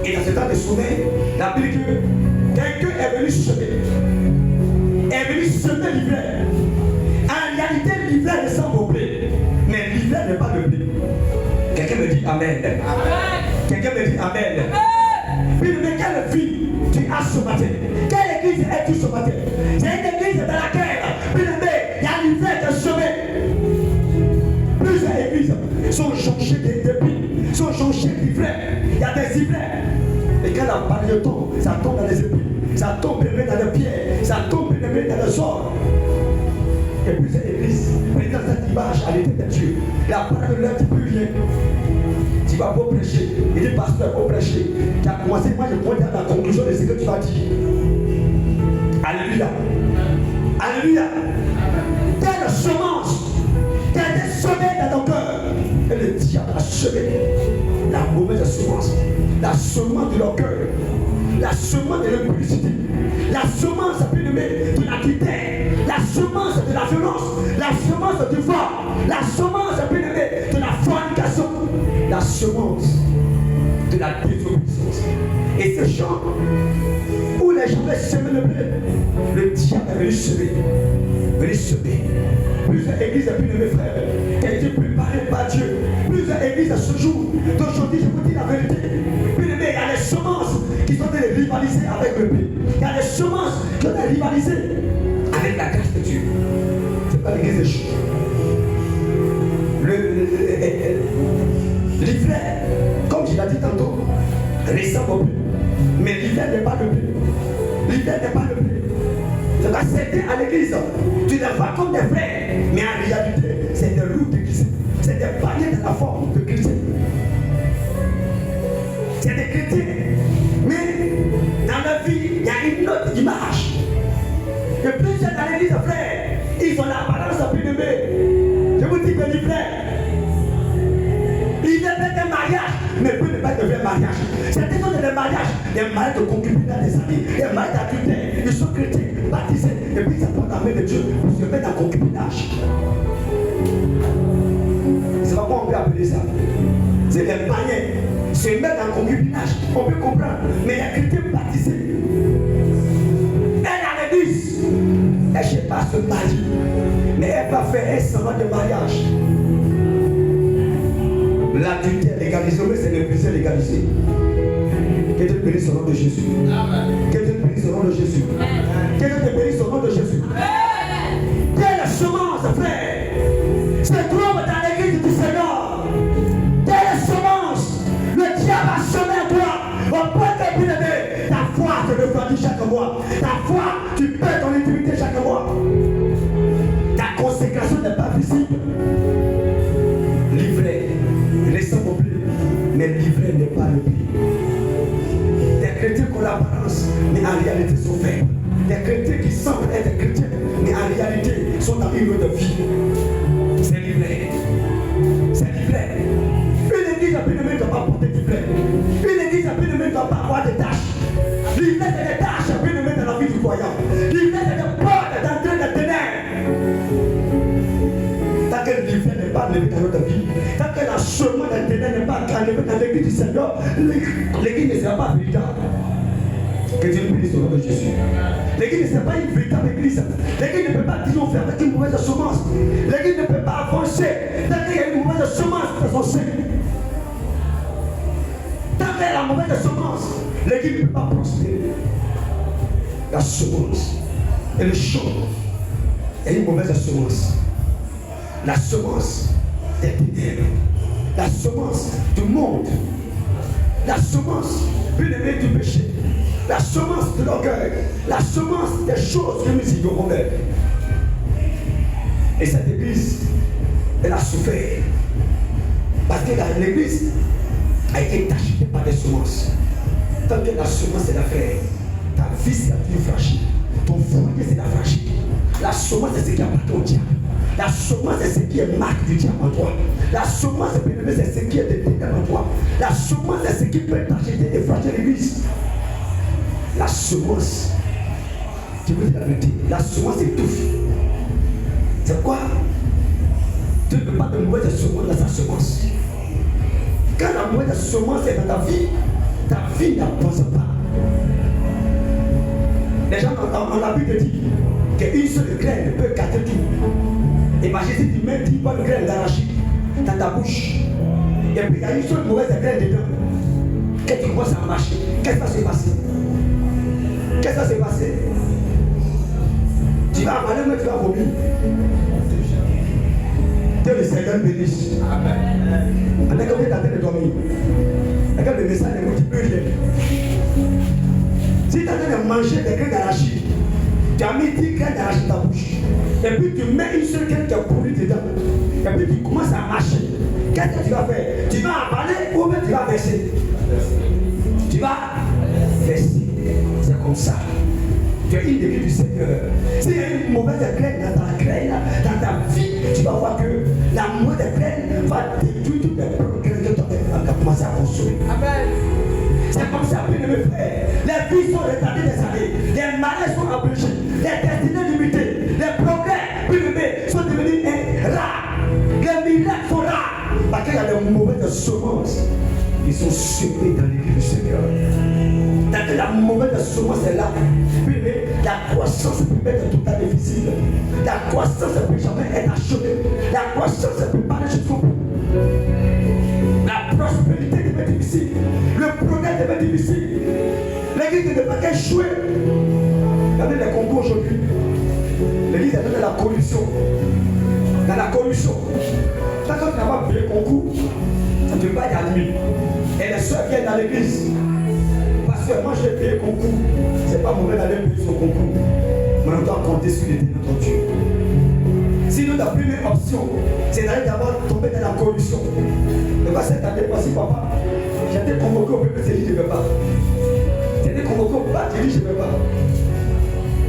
Et dans ce temps de sommeil, la Bible dit que quelqu'un est venu semer. Est venu semer l'hiver. En réalité, l'hiver ne semble au blé. Mais l'hiver n'est pas le blé. Quelqu'un me dit Amen. Amen. Quelqu'un me dit Amen. Amen. Puis mais quelle vie tu as ce matin? Quelle église es-tu ce matin? C'est une église dans laquelle, puis il y a l'hiver de semer. Plusieurs églises sont jonchées d'épines, sont jonchées d'ivraies. Il y a des ivraies. Et quand la balle tombe, ça tombe dans les épines, ça tombe dans les pieds, ça tombe dans les ors. Et plusieurs églises, mais dans cette image, à l'été de Dieu, la parole ne leur dit plus rien. Tu vas pas prêcher. Il dit, pasteur, faut prêcher. Tu as commencé, moi je prends la conclusion de ce que tu vas dire. Alléluia. Alléluia. Quelle semence qui a été semée dans ton cœur. Et le diable a semé la mauvaise semence. La semence de l'orgueil. La semence de l'impudicité. La semence de l'adultère. La semence de la violence. La semence du vol. La semence de la fornication. La semence de la désobéissance. Et ce champ où les gens veulent semer le blé, le diable est venu semer. Plusieurs églises, et puis mes frères, qui ont été préparées par Dieu. Plusieurs églises à ce jour. D'aujourd'hui, je vous dis la vérité. Puis il y a les semences qui sont rivalisées avec le blé. Il y a les semences qui ont rivalisé avec la grâce de Dieu. Ce n'est pas l'église des choses. L'hiver, comme je l'ai dit tantôt, ressemble au blé. Mais l'hiver n'est pas le blé. L'hiver n'est pas le blé. C'est pas certains à l'église. Tu les vois comme des frères. Mais en réalité, c'est des roues de Christ. C'est des paniers de la forme de Christ. C'est des chrétiens. Mais dans la vie, il y a une autre image. Et plusieurs dans l'église, frères, ils ont l'apparence à plus de Je vous dis que l'hiver, il est fait un mariage, mais peut ne pas être un vrai mariage. Certains sont des mariages de concubinage des amis, des mariages d'adultère. Ils sont chrétiens, baptisés, et puis ils apprennent la main de Dieu pour se mettre en concubinage. C'est pas comment on peut appeler ça. C'est des païens. Se mettre en concubinage, on peut comprendre. Mais les chrétiens baptisés fait un semblant de mariage. L'adultère légalisé, mais c'est le plaisir légalisé. Que Dieu bénisse au nom de Jésus. Que Dieu bénisse au nom de Jésus. Que Dieu te bénisse au nom de Jésus. Quelle semence, frère, se trouve dans l'église du Seigneur. Quelle semence le diable a semé en toi. Au point que bien aimé, ta foi te refroidit chaque mois. Ta foi, tu perds ton intimité chaque mois. Ta consécration n'est pas visible. Livré, ressemble plus, mais livré n'est pas le plus. Des chrétiens qui ont l'apparence, mais en réalité sont faibles. Des chrétiens qui semblent être chrétiens, mais en réalité sont dans une autre vie. C'est livré. C'est livré. Une église à peine ne doit pas porter du blé. Une église à peine ne doit pas avoir des tâches. Livré, c'est des tâches à peine dans la vie du croyant. Livré, c'est des portes d'entrée des ténèbres. Tant que le livret n'est pas enlevé dans notre vie, tant que la chemin des ténèbres n'est pas enlevé dans l'église du Seigneur, l'église ne sera pas véritable. Que Dieu nous bénisse au nom de Jésus. L'église ne sera pas une véritable église. L'église ne peut pas triompher avec une mauvaise semence. L'église ne peut pas avancer tant qu'il y a une mauvaise semence dans son sein. Tant qu'il y a la mauvaise semence, l'église ne peut pas prospérer. La semence et le champ est une mauvaise semence. La semence des ténèbres, la semence du monde, la semence bien-aimée du péché, la semence de l'orgueil, la semence des choses que nous ignorons d'elle. Et cette église, elle a souffert parce que l'église a été tachée par des semences. Tant que la semence est l'affaire, ta vie c'est la plus fragile, ton foyer c'est la fragile. La semence c'est ce qui appartient au diable. La semence c'est ce qui est marque du diable en toi. La semence c'est ce qui est des ténèbres en toi. La semence c'est ce qui peut t'acheter et fragile l'église. La semence, je vous dis la vérité, la semence étouffe. C'est quoi? Tu ne peux pas de mauvaise semence dans sa semence. Quand la mauvaise semence est dans ta vie n'avance pas. Les gens ont l'habitude de dire qu'une seule graine peut gâter tout. Imagine si tu mets 10 bonnes graines d'arachide dans ta bouche, et puis il y a une seule mauvaise graine dedans. Quand tu commences à marcher, qu'est-ce qui va se passer? Qu'est-ce qui va se passer? Tu vas avaler, mais tu vas vomir. Que le Seigneur bénisse. Amen. On est comme tu es en train de dormir. Regarde le message ne multiplie rien. Si tu es en train de manger des graines d'arachide, tu as mis 10 graines d'arachide dans ta bouche, et puis tu mets une seule graine qui est pourrie dedans, et puis tu commences à marcher. Qu'est-ce que tu vas faire? Tu vas avaler ou même tu vas verser? Tu vas verser. C'est comme ça. Tu es une église du Seigneur. S'il y a une mauvaise graine dans ta graine, dans ta vie, tu vas voir que la mauvaise graine va détruire toutes les progrès que tu as commencé à construire. Amen. C'est comme ça, bien mes frères. Les vies sont retardées des années. Les malaises sont empêchés. Les destinées limitées. Les progrès, bien sont devenus rares. Les miracles sont rares. Parce qu'il y a des mauvaises semences. Ils sont semés dans l'église du Seigneur. Tant que la mauvaise semence est là, puis la croissance peut être tout à fait difficile. La croissance ne peut jamais être achevée. La croissance ne peut pas aller jusqu'au bout. La prospérité devient difficile. Le progrès devient difficile. L'église ne peut pas échouer. Regardez les concours aujourd'hui. L'église est dans la corruption. Dans la corruption. Quand tu n'as pas payé le concours, ça ne peut pas être admis. Et les soeurs viennent dans l'église. Parce que moi j'ai payé le concours. C'est pas mauvais d'aller payer son concours. Mais on doit compter sur l'éternel notre Dieu. Sinon, la première option, c'est d'aller d'abord tomber dans la corruption. Et pas cette année, voici papa. J'étais convoqué au peuple, j'ai dit je ne veux pas. J'étais convoqué au peuple, j'ai dit je ne veux pas.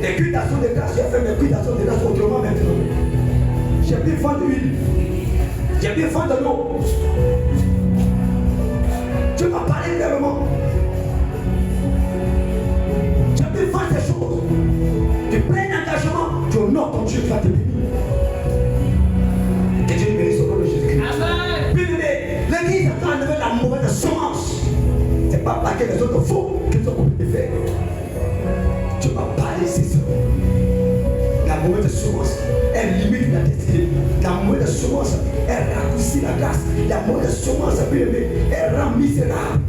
Les cuitations de grâce, j'ai fait mes cuitations de grâce autrement maintenant. J'ai bien fait de l'huile. J'ai bien fait de l'eau. Tu m'as parlé clairement. J'ai bien fait des choses. Tu prends un engagement, tu honores ton Dieu qui va te bénir. Que Dieu bénisse au nom de Jésus-Christ. Amen. Bien-aimé, l'église a enlevé la mauvaise semence. C'est pas parce que les autres font qu'ils ont compris de faire. Tu m'as parlé, c'est ça. La mauvaise semence, elle limite la destinée. La mauvaise semence, elle raccourcit la grâce. La mauvaise semence, elle rend misérable.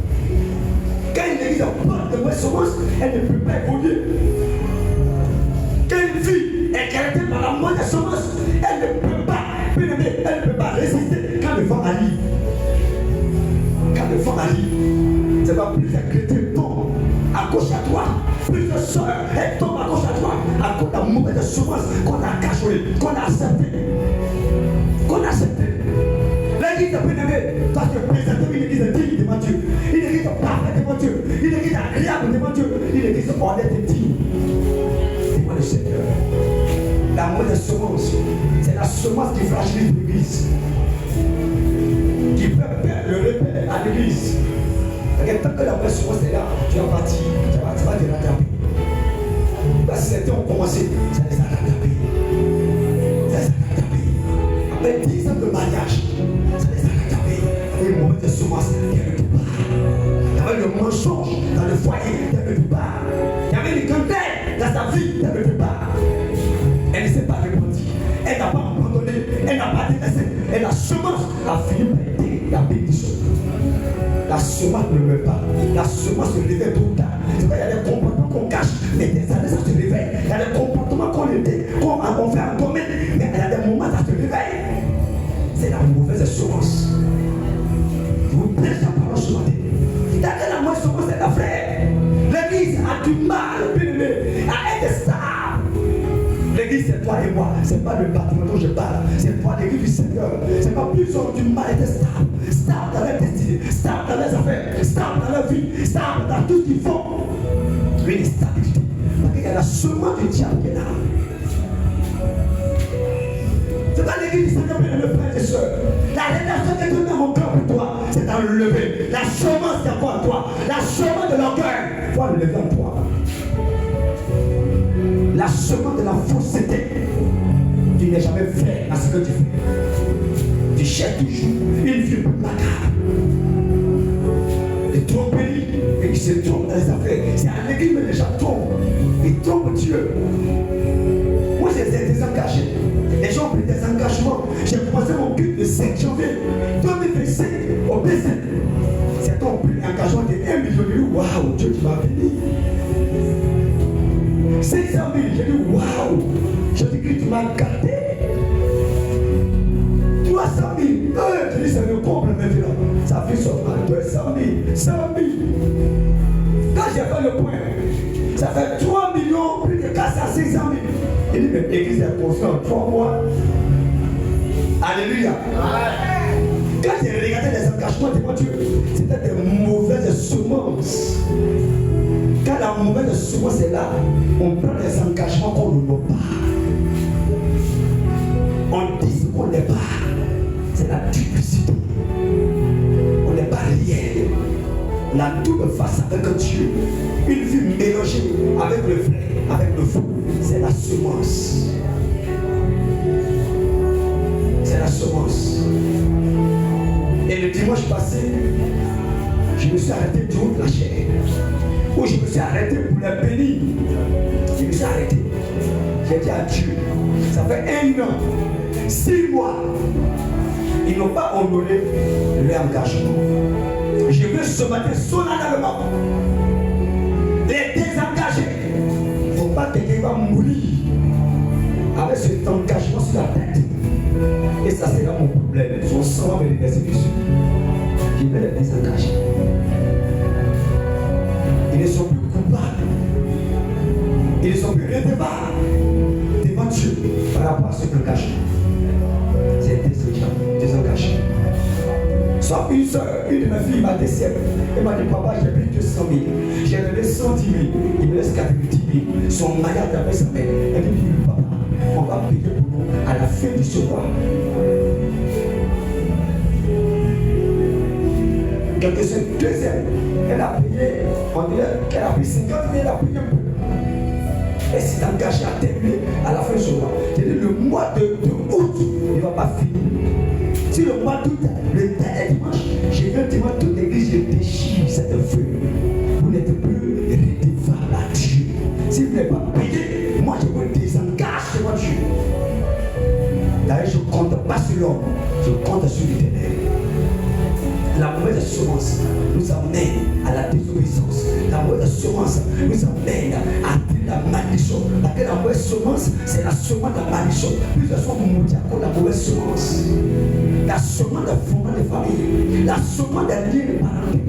Quand une église porte de mauvaise semence, elle ne peut pas évoluer. Quand une vie est caractérisée par la mauvaise semence, elle ne peut pas, elle ne peut pas résister quand le vent arrive. Quand le vent arrive, c'est pas plus un chrétien tombe à gauche à droite. Plusieurs soeurs, elles tombent à gauche à droite à cause de la mauvaise semence qu'on a cachée, qu'on a acceptée. L'église est bien-aimée parce que présenter une église digne devant Dieu, une église parfaite devant Dieu, une église agréable devant Dieu, une église honnête et digne devant le Seigneur. La mauvaise semence, c'est la semence qui fragilise l'église, qui peut perdre le repère à l'église. Tant que la mauvaise semence est là, tu vas partir, tu vas te rattraper. Parce que certains ont commencé, ça les a rattrapés. Après 10 ans de mariage, ça les a rattrapés. Avec le moment de semence, il y avait tout part. Il y avait le mensonge dans le foyer, il y avait tout part. Il y avait les cantaires dans sa vie, il y avait tout part. Elle ne s'est pas répandue, elle n'a pas abandonné, elle n'a pas délaissé. Et la semence a fini par être la bénédiction. La semence ne meurt pas. La semence se réveille tout le temps. C'est vrai, il y a des comportements qu'on cache, mais des années ça se réveille. Il y a des comportements qu'on fait en commun, mais il y a des moments ça se réveille. C'est la mauvaise semence. Je vous prêche la parole ce matin. Dans la mauvaise semence, c'est la frère. L'église a du mal, bien-aimé, à être stable. L'église, c'est toi et moi. C'est pas le bâtiment dont je parle. C'est toi, l'église du Seigneur. C'est pas plus ont du mal à être stable. Stable dans leur destinée, stable dans leurs affaires, stable dans leur vie, stable dans tout ce qu'ils font. Une stabilité. Parce qu'il y a la semence du diable qui est là. C'est pas l'église du Seigneur, mes frères et sœurs. La relation que Dieu met à mon cœur pour toi, c'est d'enlever la semence qui est en toi. La semence de l'orgueil, il faut enlever en toi. La semence de la fausseté. Tu n'es jamais vrai à ce que tu fais. Tu cherches toujours une vie macabre. De tromperie et qui se trompe dans les affaires. C'est à l'église que les gens trompent. Ils trompent Dieu. Moi j'ai été désengagé. Les gens ont pris des engagements. J'ai commencé mon culte le 5 janvier 2025 au BC. Certains ont pris l'engagement de 1 million. Waouh, Dieu tu m'as béni. 500 000, j'ai dit waouh, je dis que tu m'as gâté. 300 000, je dis ça me comble maintenant. Ça fait seulement 200 000, 100 000. Quand j'ai fait le point, ça fait 3 millions, plus de 400, 600 000. Il dit, mais l'église est construite en 3 mois. Alléluia. Quand j'ai regardé les engagements devant Dieu, c'était des mauvaises semences. Quand la mauvaise semence est là, on prend des engagements qu'on ne veut pas. On dit ce qu'on n'est pas. C'est la duplicité. On n'est pas réel. La double face avec Dieu. Une vie mélangée avec le vrai, avec le faux. C'est la semence. C'est la semence. Et le dimanche passé, je me suis arrêté du haut de la chair. Où je me suis arrêté pour la bénir. Je me suis arrêté. J'ai dit à Dieu, ça fait 1 an, 6 mois, ils n'ont pas honoré leur engagement. Je veux ce matin solennellement les désengager. Il ne faut pas que quelqu'un va mourir avec cet engagement sur la tête. Et ça, c'est là mon problème. Son sang va me déverser dessus. Je vais les désengager. Ils ne sont plus coupables. Ils ne sont plus redevables devant Dieu par rapport à ce engagement. C'est désengagé. Sauf une soeur, une de mes filles m'a décédé. Elle m'a dit, papa, j'ai pris 200 000. J'ai donné 110 000. Il me laisse 90 000. Son mariage avait sa mère. Elle me dit, papa, on va payer pour nous à la fin du soir. Quelque chose, deuxième, elle a payé, on dirait qu'elle a payé 50 000, elle a payé un peu. Elle s'est engagée à terminer à la fin du mois. J'ai dit, le mois de août, il ne va pas finir. Si le mois d'août, le dernier dimanche, j'ai vu un dimanche, toute l'église, je déchire cette feuille. Vous n'êtes plus redevable à Dieu. Si vous n'êtes pas payé, moi je vous désengage devant Dieu. sur l'homme, je compte sur l'Éternel. La mauvaise semence nous amène à la désobéissance. La mauvaise semence nous amène à la malédiction. Parce que la mauvaise semence, c'est la semence de la malédiction. Plusieurs fois, vous me dites la mauvaise semence. La semence de fondement de famille. La semence des liens de parenté.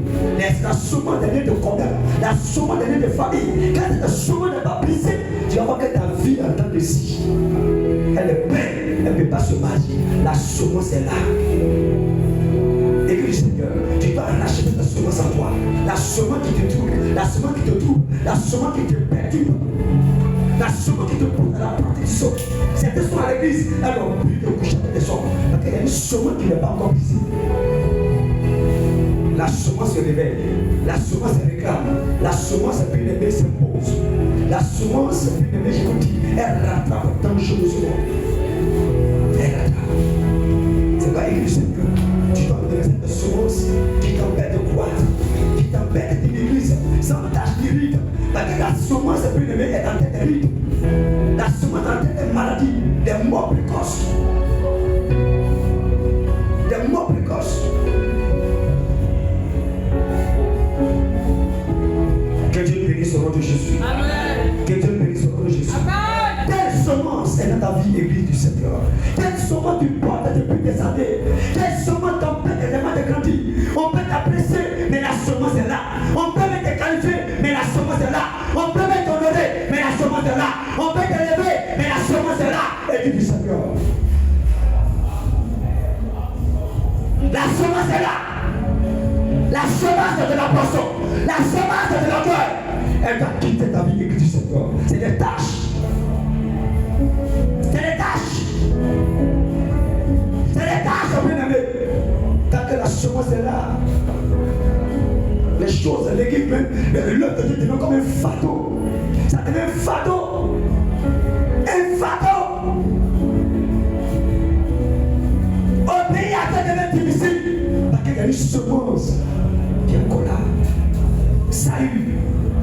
La semence des liens de commerce. La semence des liens de famille. Quand la semence n'est pas brisée, tu vas voir que ta vie en temps de ci, elle est belle. Elle ne peut pas se marier. La semence est là. Église Seigneur, tu dois arracher la semence en toi. La semence qui te trouve, la semence qui te trouve, la semence qui te perturbe, la semence qui te pousse à la protection. Certains sont à l'église, elles ont plus de coucher avec des hommes. Parce qu'il y a une semence qui n'est pas encore ici. La semence se réveille, la semence se réclame, la semence bien-aimée s'impose. La semence bien-aimée, je vous dis, elle rattrape dangereusement. Elle rattrape. C'est pas Église Seigneur. Tu dois me donner cette semence qui t'empêche de croître, qui t'empêche d'une église sans tâche ni rite. Parce que la semence bien-aimée est en tête des rites. La semence est en tête des maladies, des morts précoces. Des morts précoces. Que Dieu bénisse au nom de Jésus. Amen. Que Dieu bénisse au nom de Jésus. Amen. Telle semence est dans ta vie, Église du Seigneur. Telle semence tu portes depuis des années. Telle semence t'empêche également de grandir. On peut t'apprécier, mais la semence est là. On peut même te qualifier, mais la semence est là. On peut même t'honorer, mais la semence est là. On peut t'élever, mais la semence est là. Église du Seigneur. La semence est là. La semence de la poisson, la semence de l'orgueil, elle va quitter ta vie, Église du Seigneur. C'est des tâches. C'est des tâches. C'est des tâches, bien aimé. Tant que la semence est là, les choses, l'équipe même, l'œuvre de Dieu devient comme un fardeau. Ça devient un fardeau. Un fardeau. Au pays, ça devient difficile. Parce qu'il y a une semence qui est encore là. Saül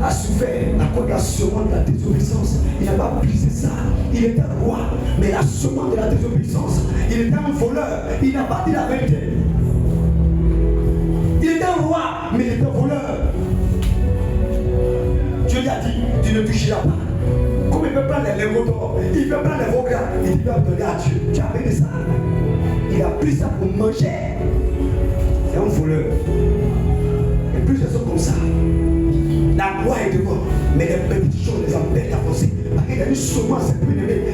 a souffert à cause de la semence de la désobéissance. Il n'a pas brisé ça. Il était un roi, mais la semence de la désobéissance, il était un voleur. Il n'a pas dit la vérité. Il était un roi, mais il était un voleur. Dieu lui a dit, tu ne toucheras pas. Comme il peut prendre les lingots d'or, il peut prendre les veaux gras, il peut donner à Dieu. Tu as vu ça? Il a pris ça pour manger. C'est un voleur. Et plus de choses comme ça. La gloire est devant, mais les petites choses les empêchent d'avancer. Parce qu'il y a une semence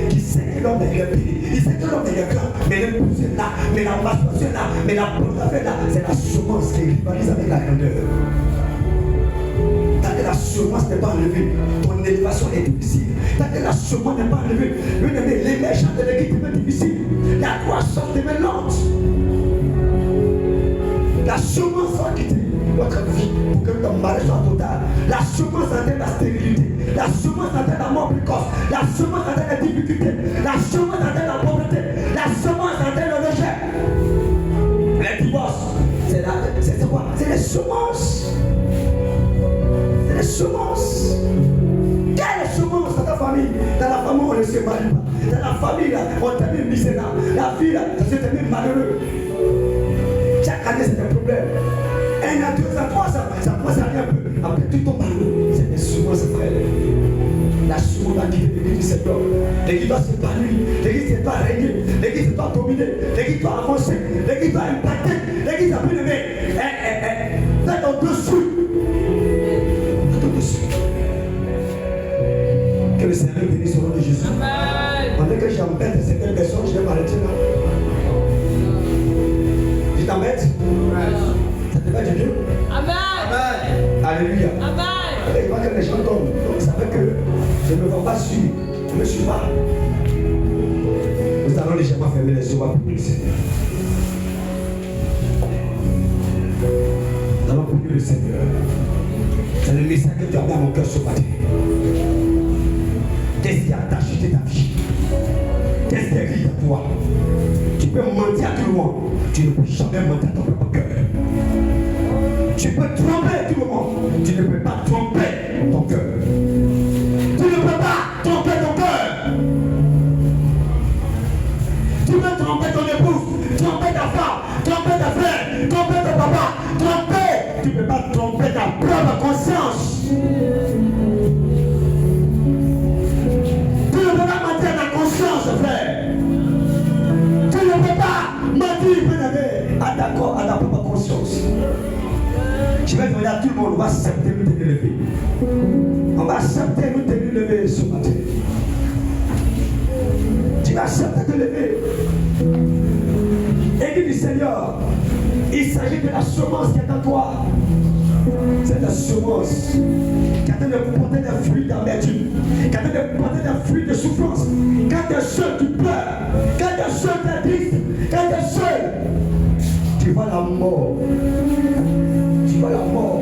qui sait que l'homme est grand. Il sait que l'homme est grand, mais l'impulse est là, mais la masse est là, mais la porte est là. C'est la semence qui rivalise avec la grandeur. Tant que la semence n'est pas enlevée, ton élévation est difficile. Tant que la semence n'est pas enlevée, l'émergence de l'équipe est difficile. La croissance devient lente. La semence va quitter votre vie pour que ton mariage soit total. La semence entraîne la stérilité. La semence entraîne la mort précoce. La semence entraîne la difficulté. La semence entraîne la pauvreté. La semence entraîne le rejet. Les divorces, c'est quoi? C'est les semences. C'est les semences. Quelle semence dans ta famille? Dans la famille, on ne se marie pas. Dans la famille, là, on termine misérable. La vie, là, ça se termine malheureux. Chaque année, c'est un problème. 1 an, 2 ans, 3 ans, ça commence à aller un peu. Après, tout tombe malheureux. C'est des semences, frère. La semence va quitter l'église du Seigneur. L'église doit s'épanouir. L'église doit régner. L'église doit dominer. L'église doit avancer. L'église doit impacter. L'église doit plus aimer. Faites en dessus. Faites en dessus. Que le Seigneur bénisse au nom de Jésus. Pendant que j'embête certaines personnes, je vais m'arrêter là. Tu t'embêtes? Ça te va du mieux? Amen. Alléluia. Amen. Il voit que les gens tombent. Donc ça veut que je ne me vois pas suivre. Je ne me suis pas. Nous allons légèrement fermer les yeux pour prier le Seigneur. Nous allons prier le Seigneur. C'est le message que tu as mis à mon cœur ce matin. Qu'est-ce qui a attaché ta vie? Qu'est-ce qui est écrit à toi? Tu peux mentir à tout le monde. Tu ne peux jamais mentir à ton propre cœur. Tu peux tromper à tout le monde. Tu ne peux pas tromper ton cœur. Tu ne peux pas tromper ton cœur. Tu peux tromper ton épouse. à te lever. Et du Seigneur, il s'agit de la semence qui est en toi. C'est la semence qui a de porter des fruits d'amertume, qui a de porter des fruits de souffrance. Quand tu es seul, tu pleures. Quand tu es seul, tu es triste. Quand tu es seul, tu vois la mort. Tu vois la mort.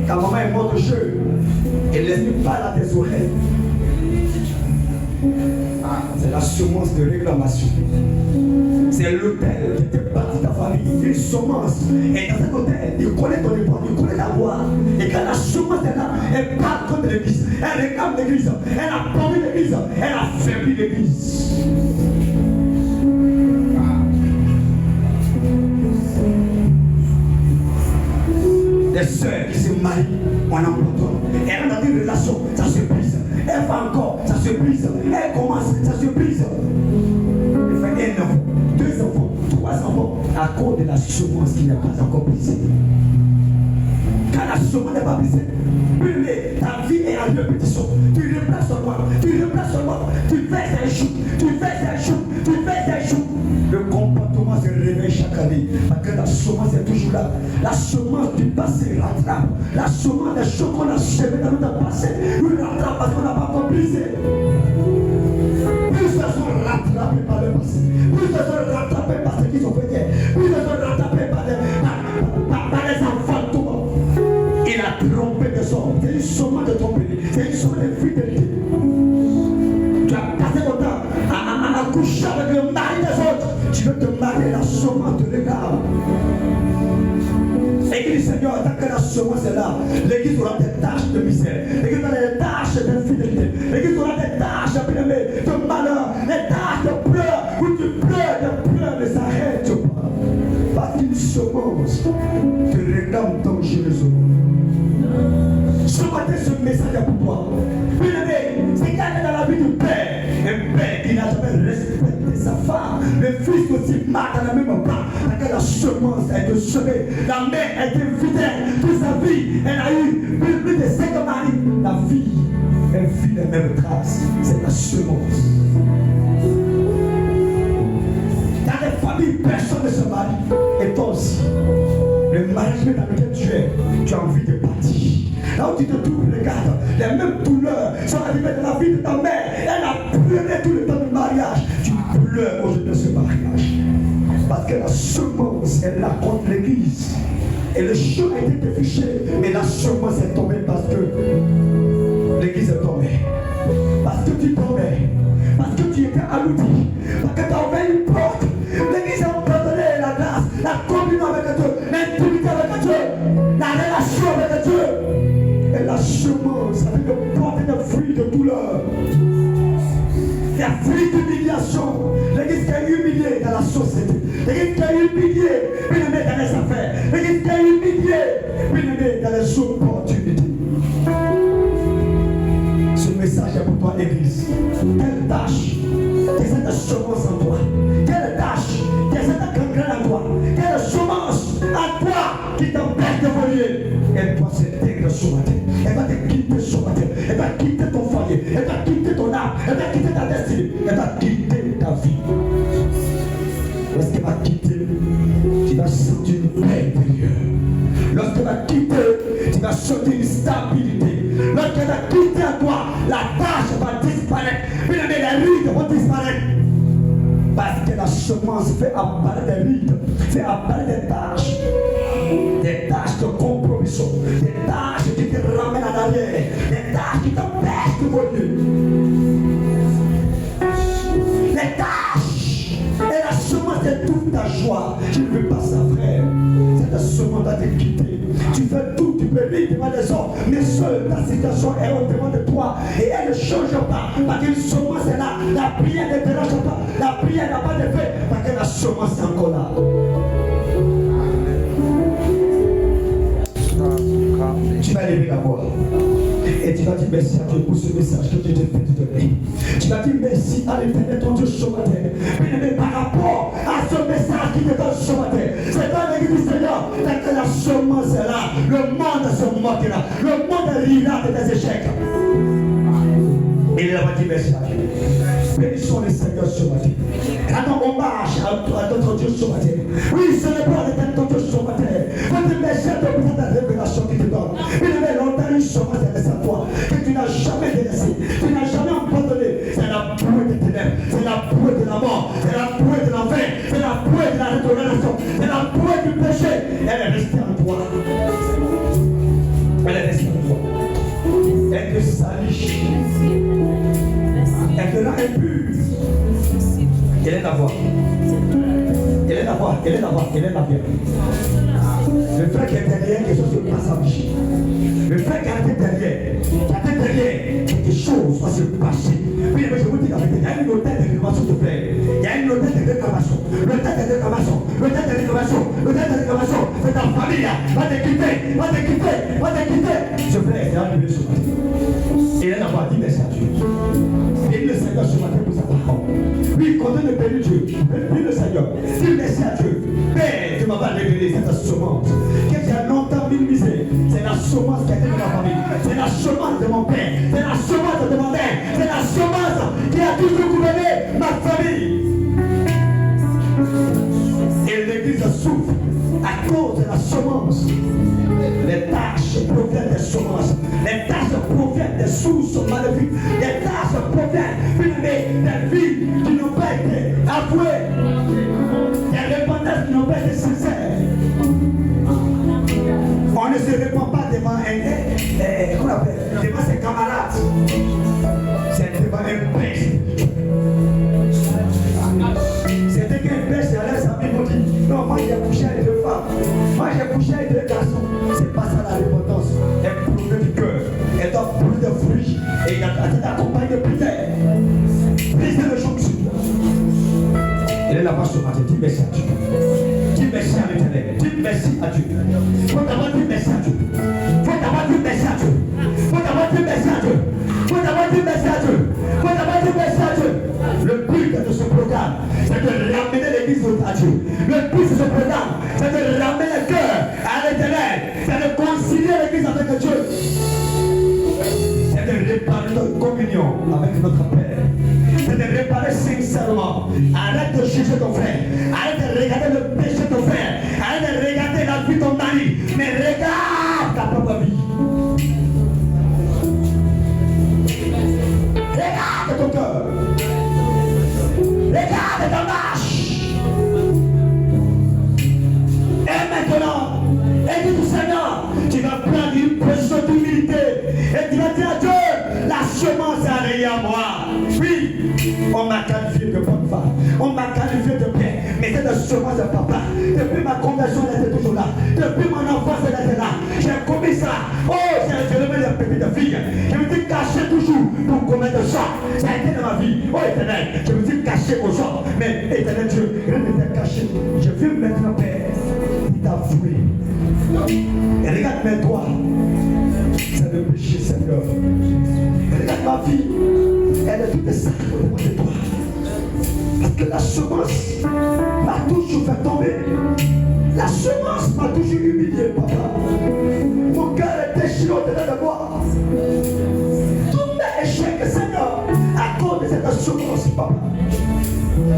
Ta maman est morte de jeu. Et l'ennemi parle à tes oreilles. C'est la semence de réclamation. C'est l'autel qui était parti de ta famille. Il y a une semence. Et dans cet autel, il connaît ton époque, il connaît ta voix. Et quand la semence est là, elle parle contre l'église. Elle réclame l'église. Elle a plombé l'église. Elle a affaibli l'église. Des sœurs qui se marient, on en entend. Elle a une relation, ça se brise. Elle fait encore, ça se brise. Elle commence, ça se brise. Elle fait un enfant, 2 enfants, 3 enfants, à cause de la semence qui n'est pas encore brisée. Quand la semence n'est pas brisée, ta vie est en répétition. Tu replaces sur moi, tu replaces sur moi, tu fais un chou, tu fais un chou, tu fais un chou. Le comportement se réveille chaque année parce que la semence est toujours là. La semence du passé rattrape. La semence des choses qu'on a semées dans notre passé nous rattrape parce qu'on n'a pas encore brisé. Plus elles sont rattrapées par le passé, plus elles sont rattrapées par ce qu'ils ont fait hier, plus elles sont rattrapées par les enfants tout le monde. Il a trompé des hommes. C'est une semence de tromperie. C'est une semence de fidélité. Tu as passé ton temps à coucher avec le mari des autres. Tu veux te marier, la semence te regarde. Église, Seigneur, tant que la semence est là, l'église aura des tâches de misère. L'église aura des tâches d'infidélité. L'église aura des tâches de malheur, des tâches de pleurs, où tu pleures, les pleurs ne s'arrêtent pas. Parce qu'une semence te réclame dangereusement. Ce matin, ce message est pour toi. Bien-aimé, c'est qu'il y a dans la vie du père, un père qui n'a jamais respecté sa femme. Le fils aussi marque dans la même part. Parce que la semence a été semée. La mère a été fidèle. Toute sa vie, elle a eu plus de 5 maris. La fille, elle vit les mêmes traces. C'est la semence. Dans les familles, personne ne se marie. Et toi aussi, le mariage dans lequel tu as envie de partir. Là où tu te trouves, regarde, les mêmes douleurs sont arrivées dans la vie de ta mère. Elle a pleuré tout le temps du mariage. Tu pleures aujourd'hui de ce mariage. Parce que la semence est là contre l'église. Et le champ a été défriché. Mais la semence est tombée parce que l'église est tombée. Parce que tu tombais. Parce que tu étais alourdi. Parce que tu as ouvert une porte. L'église a abandonné la grâce, la communion avec Dieu, l'intimité avec Dieu, la relation avec Dieu. Et la semence avec de porter des fruits de douleur, des fruits d'humiliation. L'église qui est humiliée dans la société, l'église qui est humiliée, bien-aimée dans les affaires, l'église qui est humiliée, bien-aimée dans les opportunités. Ce message est pour toi, l'église. Quelle tâche que cette semence en toi? Quelle tâche que cette gangrène en toi? Quelle semence en toi qui t'empêche d'évoluer? Elle doit s'intégrer ce matin. Elle va te quitter ce matin. Elle va quitter ton foyer. Elle va quitter ton âme. Elle va quitter ta destinée. Elle va quitter ta vie. Lorsqu'elle va quitter, tu vas sentir une paix intérieure. Lorsqu'elle va quitter, tu vas sentir une stabilité. Lorsqu'elle va quitter à toi, la tâche va disparaître. Puis les rides vont disparaître. Parce que la semence fait apparaître des rides, fait apparaître des tâches de compromission, des tâches qui te ramènent en arrière, des tâches qui t'empêchent d'évoluer. Les tâches et la semence est toute ta joie. Tu ne veux pas ça, frère. Cette semence va te quitter. Tu fais tout, tu peux vivre devant les autres, mais seule ta situation est au-devant de toi et elle ne change pas. Parce qu'une semence est là, la prière ne dérange pas, la prière n'a pas d'effet parce que la semence est encore là. Tu vas lever la voix et tu vas dire merci à Dieu pour ce message que Dieu te fait te donner. Tu vas dire merci à l'Éternel ton Dieu ce matin. Mais par rapport à ce message qui te donne ce matin, c'est dans l'église du Seigneur, dès que la semence est là, le monde se moquera, le monde rira de tes échecs. Et il va dire merci à Dieu. Bénissons le Seigneur ce matin. Rendons hommage à notre Dieu ce matin. Oui, ce n'est pas notre Dieu ce matin. Votre merci à toi pour ta révélation qui te donne. Il avait longtemps eu ce matin à toi que tu n'as jamais délaissé. Tu n'as jamais abandonné. C'est la bouée des ténèbres. C'est la bouée de la mort. C'est la bouée de la faim. C'est la bouée de la rétrogradation. C'est la bouée du péché. Elle est restée en toi. Elle est restée en toi. Elle te salit. Elle te rend impur. Elle est la voix. Elle est la voix. Elle est la voix. Elle est la vie. Le frère qui est derrière, quelque chose se passe en vie. Le frère qui est derrière, quelque chose va se passer. Oui, mais je vous dis la vérité, il y a une hôtel de réclamation, s'il te plaît. Il y a une hôtel de réclamation. L'hôtel de réclamation. L'hôtel de réclamation. L'hôtel de réclamation. C'est ta famille. Va te quitter. Va te quitter. Va te quitter. S'il te plaît, il y a un bébé ce matin. Il est là-bas, dis merci à Dieu. Bénis le Seigneur ce matin pour sa parole. Oui, continue de bénir Dieu. Bénis le Seigneur. Dis merci à Dieu. Père, tu m'as pas révélé cette semence que j'ai longtemps minimisée. C'est la semence qui a été de ma famille. C'est la semence de mon père. C'est la semence de ma mère. C'est la semence qui a toujours gouverné ma famille. Et l'église souffre à cause de la semence. Les tâches proviennent des semences. Les tâches proviennent des sources maléfiques. Les tâches proviennent des vies qui n'ont pas été avouées. Des répondances qui n'ont pas été sincères. On ne se répand pas devant devant ses camarades. C'est devant un pêche. C'était qu'un pêche, les amis m'ont dit, non, moi j'ai couché avec deux femmes. Moi j'ai couché avec deux garçons. C'est pas ça la répondance. Elle prouve du cœur. Elle doit brûler de fruits. Et il y a accompagné de prière. Brisez le jour sur toi. Elle est là-bas ce matin. Dis merci à Dieu. Dis merci à l'Éternel. Dis merci à Dieu. Faut d'abord dire merci à Dieu. Faut d'abord dire merci à Dieu. Faut d'abord dire merci à Dieu. Faut d'abord dire merci à Dieu. Faut d'abord dire merci à Dieu. Le but de ce programme, c'est de ramener l'église à Dieu. Le but de ce programme, c'est de ramener le cœur à l'Éternel. C'est de concilier l'église avec Dieu. C'est de réparer notre communion avec notre Père. C'est de réparer sincèrement. Arrête de juger ton frère. Arrête de regarder le péché de ton frère. Arrête de regarder la vie de ton mari. Mais regarde ta propre vie. Regarde ton cœur. Regarde ta marche. Et maintenant, et dis Seigneur, tu vas prendre une position d'humilité. Et tu vas dire à Dieu, la semence est arrivée à moi. Oui, on m'a qualifié de bonne femme. On m'a qualifié de bien. Mais c'est la semence de papa. Depuis ma conversion, elle était toujours là. Depuis mon enfance, elle était là. J'ai commis ça. Oh, j'ai remis les petites filles. Je me dis cacher toujours pour commettre ça. Ça a été dans ma vie. Oh, Éternel, je me dis cacher aux gens. Mais Éternel Dieu, rien n'était caché. Je veux maintenant, Père, t'avouer. Et regarde mes doigts. C'est le péché, Seigneur. Et regarde ma vie. Elle est toute sacrée devant tes doigts. Parce que la semence m'a toujours fait tomber. La semence m'a toujours humilié, papa. Mon cœur est déchiré au-delà de moi. Tous mes échecs, Seigneur, à cause de cette semence, papa.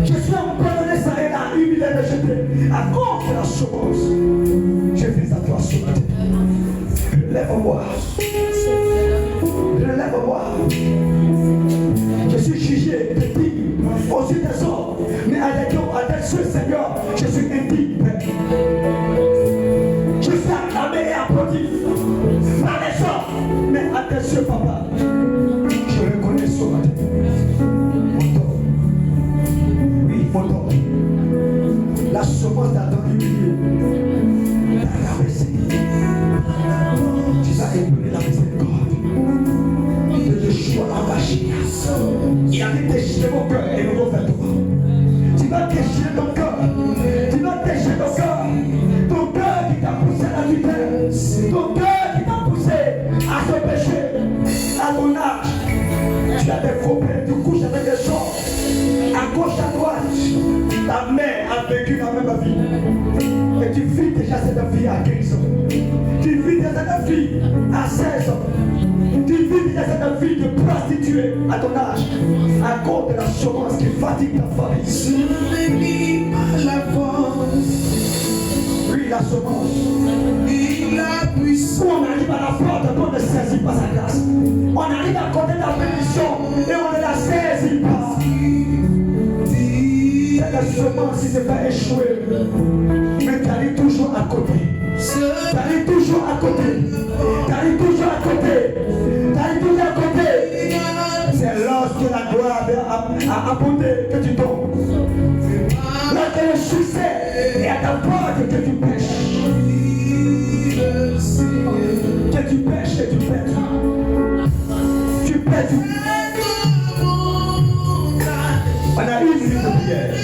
Je suis abandonné, ça et là, humilié, rejeté. À cause de la semence. Je vis à toi ce matin. Relève-moi. Relève-moi. Je suis jugé, indigne, aux yeux des hommes. Mais à tes cieux, Seigneur, je suis indigne. Je suis acclamé et applaudi par les hommes. Mais à tes cieux, papa, je reconnais ce matin. Mon tort. Oui, mon tort. La semence d'attendre humilié. La rabaisser. Tu as élevé la miséricorde. De Yeshua la machine. Il a déchiré mon cœur et nous refait toi. Tu vas déchirer ton cœur. Tu vas déchirer ton cœur. Ton cœur qui t'a poussé à la vitesse. Ton cœur qui t'a poussé à ce péché. À ton âge. Tu as des faux pères. Tu couches avec des gens. À gauche, à droite. Ta mère a vécu la même vie. Et tu vis déjà cette vie à 15 ans. Tu vis déjà cette vie à 16 ans. Tu vis déjà cette vie vie de prostituée à ton âge à cause de la semence qui fatigue ta famille. Je ne vis pas la force. Oui, la semence. Ni la puissance. Où on arrive à la porte, on ne saisit pas sa grâce. On arrive à côté de la bénédiction et on ne la saisit pas. C'est la semence qui te fait échouer. Mais tu arrives toujours à côté. Tu arrives toujours à côté. Tu arrives toujours à côté. Tu arrives toujours à côté. C'est lorsque la gloire a apporté que tu tombes. Lorsque le succès est à ta porte que tu pêches. Que tu pêches et tu pètes. Tu pètes. On a une minute de prière.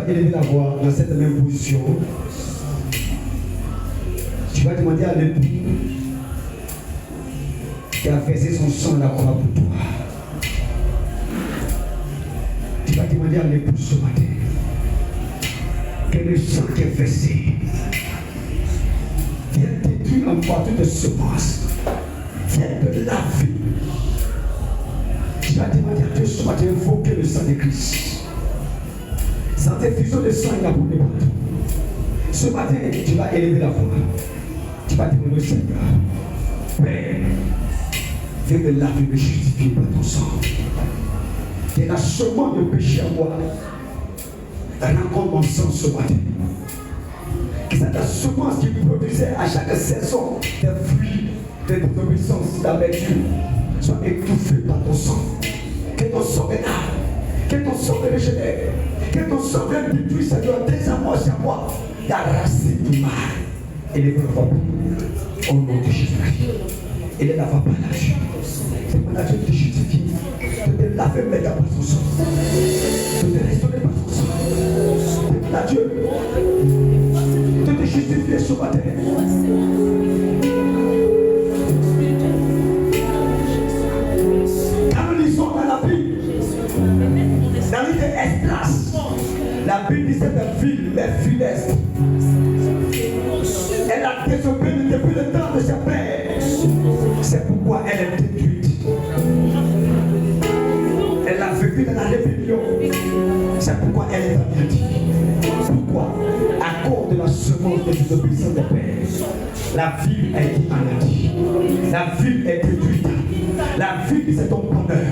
Élever la voix dans cette même position. Tu vas demander à l'époux qui a versé son sang à la croix pour toi. Tu vas demander à l'époux ce matin que le sang qui est versé vienne détruire en toi toute semence, vienne de la vie. Tu vas demander à Dieu ce matin invoquer le sang de Christ. Sans tes fuseaux de sang, il a brûlé partout. Ce matin, tu vas élever la voix. Tu vas demander au Seigneur, Père, viens me laver, me justifier par ton sang. Que la semence de péché à moi rencontre mon sang ce matin. Que c'est la semence qui produisait à chaque saison des fruits, de désobéissance, d'amertume, soit étouffée par ton sang. Que ton sang m'énerve, que ton sang me régénère. Que ton sang vienne détruire, Seigneur, tes amours sur moi, la racine du mal. Et les voix au nom de Jésus. Et ne la va pas lâcher. C'est pour la Dieu te justifie, de te laver maintenant par son sang, de te restaurer par son sang. C'est pour la Dieu de te justifier ce matin. Bible dit cette ville est funeste. Elle a désobéi depuis le temps de ses pères. C'est pourquoi elle est détruite. Elle a vécu dans la rébellion. C'est pourquoi elle est anéantie. Pourquoi? À cause de la semence de désobéissance des pères. La ville a été anéantie. La ville est détruite. La ville, c'est ton bonheur.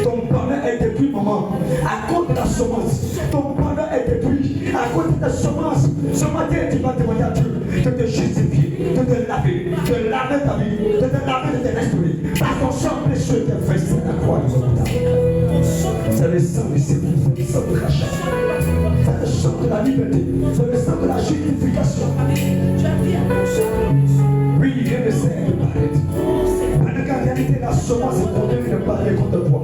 Ton bonheur est détruit, maman. À cause de la semence. Ton bonheur est détruit. À cause de ta semence. Ce matin, tu vas demander à Dieu de te justifier, de te laver ta vie, de te laver, de te restaurer. Par ton sang précieux qui est versé à la croix de Golgotha. C'est le sang du Seigneur, c'est le sang de rachat. C'est le sang de la liberté, c'est le sang de la justification. Oui, rien ne sert de paraître. Pendant qu'en réalité, la semence est continue de parler contre toi.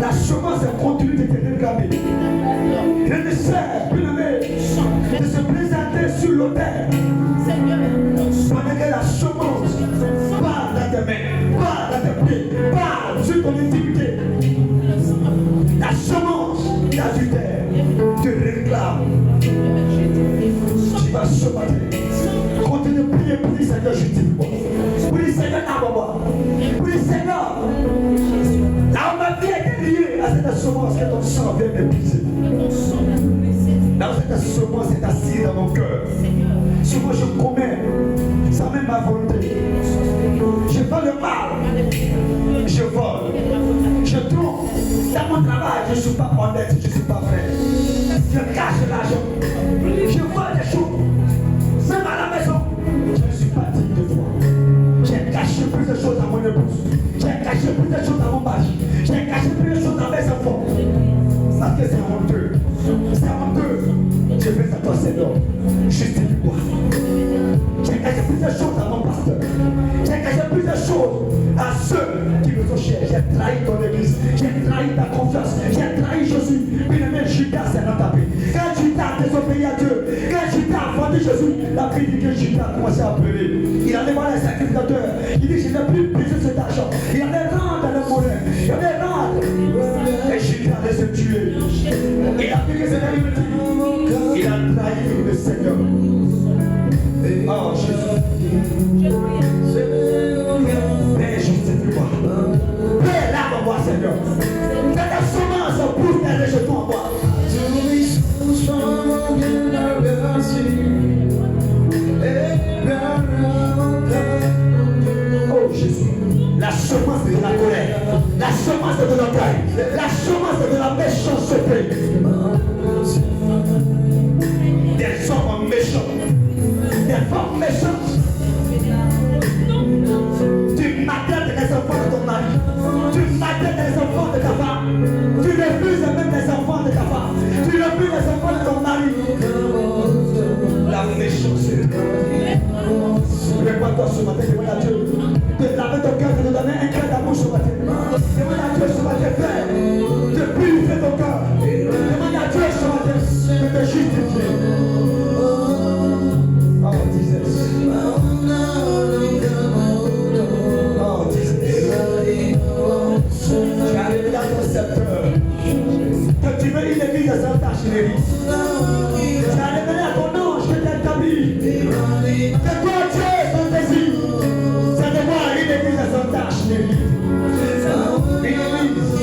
La semence est continue de te réclamer. Rien ne sert, bien-aimé, de se présenter sur l'autel. Pendant que la semence parle dans tes mains, parle dans tes pieds, parle sur ton intimité. La semence d'adultère te réclame. Tu vas ce matin continue de prier pour le Seigneur, justifie-moi. Pour le Seigneur, aborde-moi. Pour le Seigneur, là où ma vie est liée à cette semence que ton sang vient m'épuiser. Là où cette semence est assise dans mon cœur. Souvent je commets sans même ma volonté. Je fais le mal. Je vole. Je trompe. Dans mon travail, je ne suis pas honnête, je ne suis pas vrai. Je cache l'argent. Je vole des choses. Même à la maison, je ne suis pas digne de toi. J'ai caché plus de choses à mon épouse. J'ai caché plus de choses à mon mari. J'ai caché plus de choses à mes enfants. Parce que c'est honteux. C'est honteux. Je fais à toi, Seigneur. Justifie-moi. J'ai caché plus de choses à mon pasteur. J'ai caché plus de choses à ceux qui me sont chers. J'ai trahi ton église. J'ai trahi ta confiance. J'ai trahi Jésus. Bien-aimé, Judas s'est retapé. Quand Judas a désobéi à Dieu, quand Judas a vendu Jésus, la Bible dit que Judas a commencé à pleurer. Il allait voir les sacrificateurs. Il dit, je n'ai plus besoin de cet argent. Il allait rendre dans le monnaie. Il allait rendre. Et Judas allait se tuer. Il a vu que c'était liberté. Il a trahi le Seigneur. Oh Jésus. Père, justifie-moi. Père, lave-moi, Seigneur. Que ta semence pousse tes rejetons en moi. Oh Jésus. La semence de la colère. La semence de l'orgueil. La semence de la méchanceté. Des hommes méchants. Des femmes méchantes. Tu maltraites les enfants de ton mari. Tu maltraites les enfants de ta femme. Tu refuses même les enfants de ta femme. Tu refuses les enfants de ton mari. La méchanceté. Réponds-toi ce matin, demande à Dieu de laver ton cœur, de te donner un cœur d'amour ce matin. Demande à Dieu ce matin, Père, de purifier ton cœur. Demande à Dieu ce matin de te justifier. Oh, Jesus. Oh, Jesus. Tu as révélé à ton secteur que tu veux une église sans tachinerie. Tu as révélé à ton ange que tu as établi. Que toi, Dieu, ton désir, c'est de voir une église sans tachinerie. Une église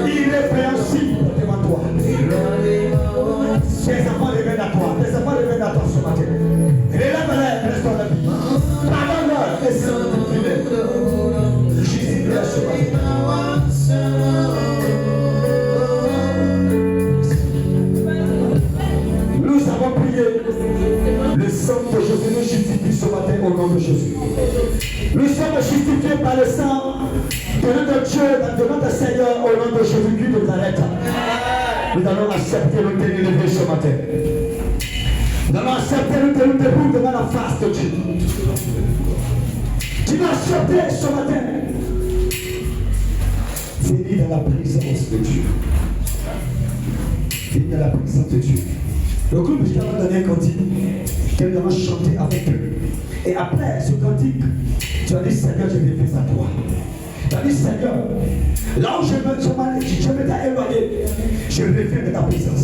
irrépréhensible devant toi. Tes enfants reviennent à toi. Tes enfants reviennent à toi ce matin. Relève-les, restaure la vie. Pardonne-leur et sanctifie-les. Justifie-les ce matin. Nous avons prié. Le sang de Jésus nous justifie ce matin au nom de Jésus. Nous sommes justifiés par le sang de notre Dieu, de notre Seigneur au nom de Jésus-Christ de Nazareth. Nous allons accepter le élevé ce matin. Nous allons accepter le debout devant la face de Dieu. Tu vas accepter ce matin. Venez dans la présence de Dieu. Venez dans la présence de Dieu. Le groupe, je t'avais donné un cantique. Je t'avais chanter avec eux. Et après ce cantique, tu as dit, Seigneur, je vais faire à toi. Tu as dit, Seigneur, là où je m'étais éloigné, je reviens de ta présence.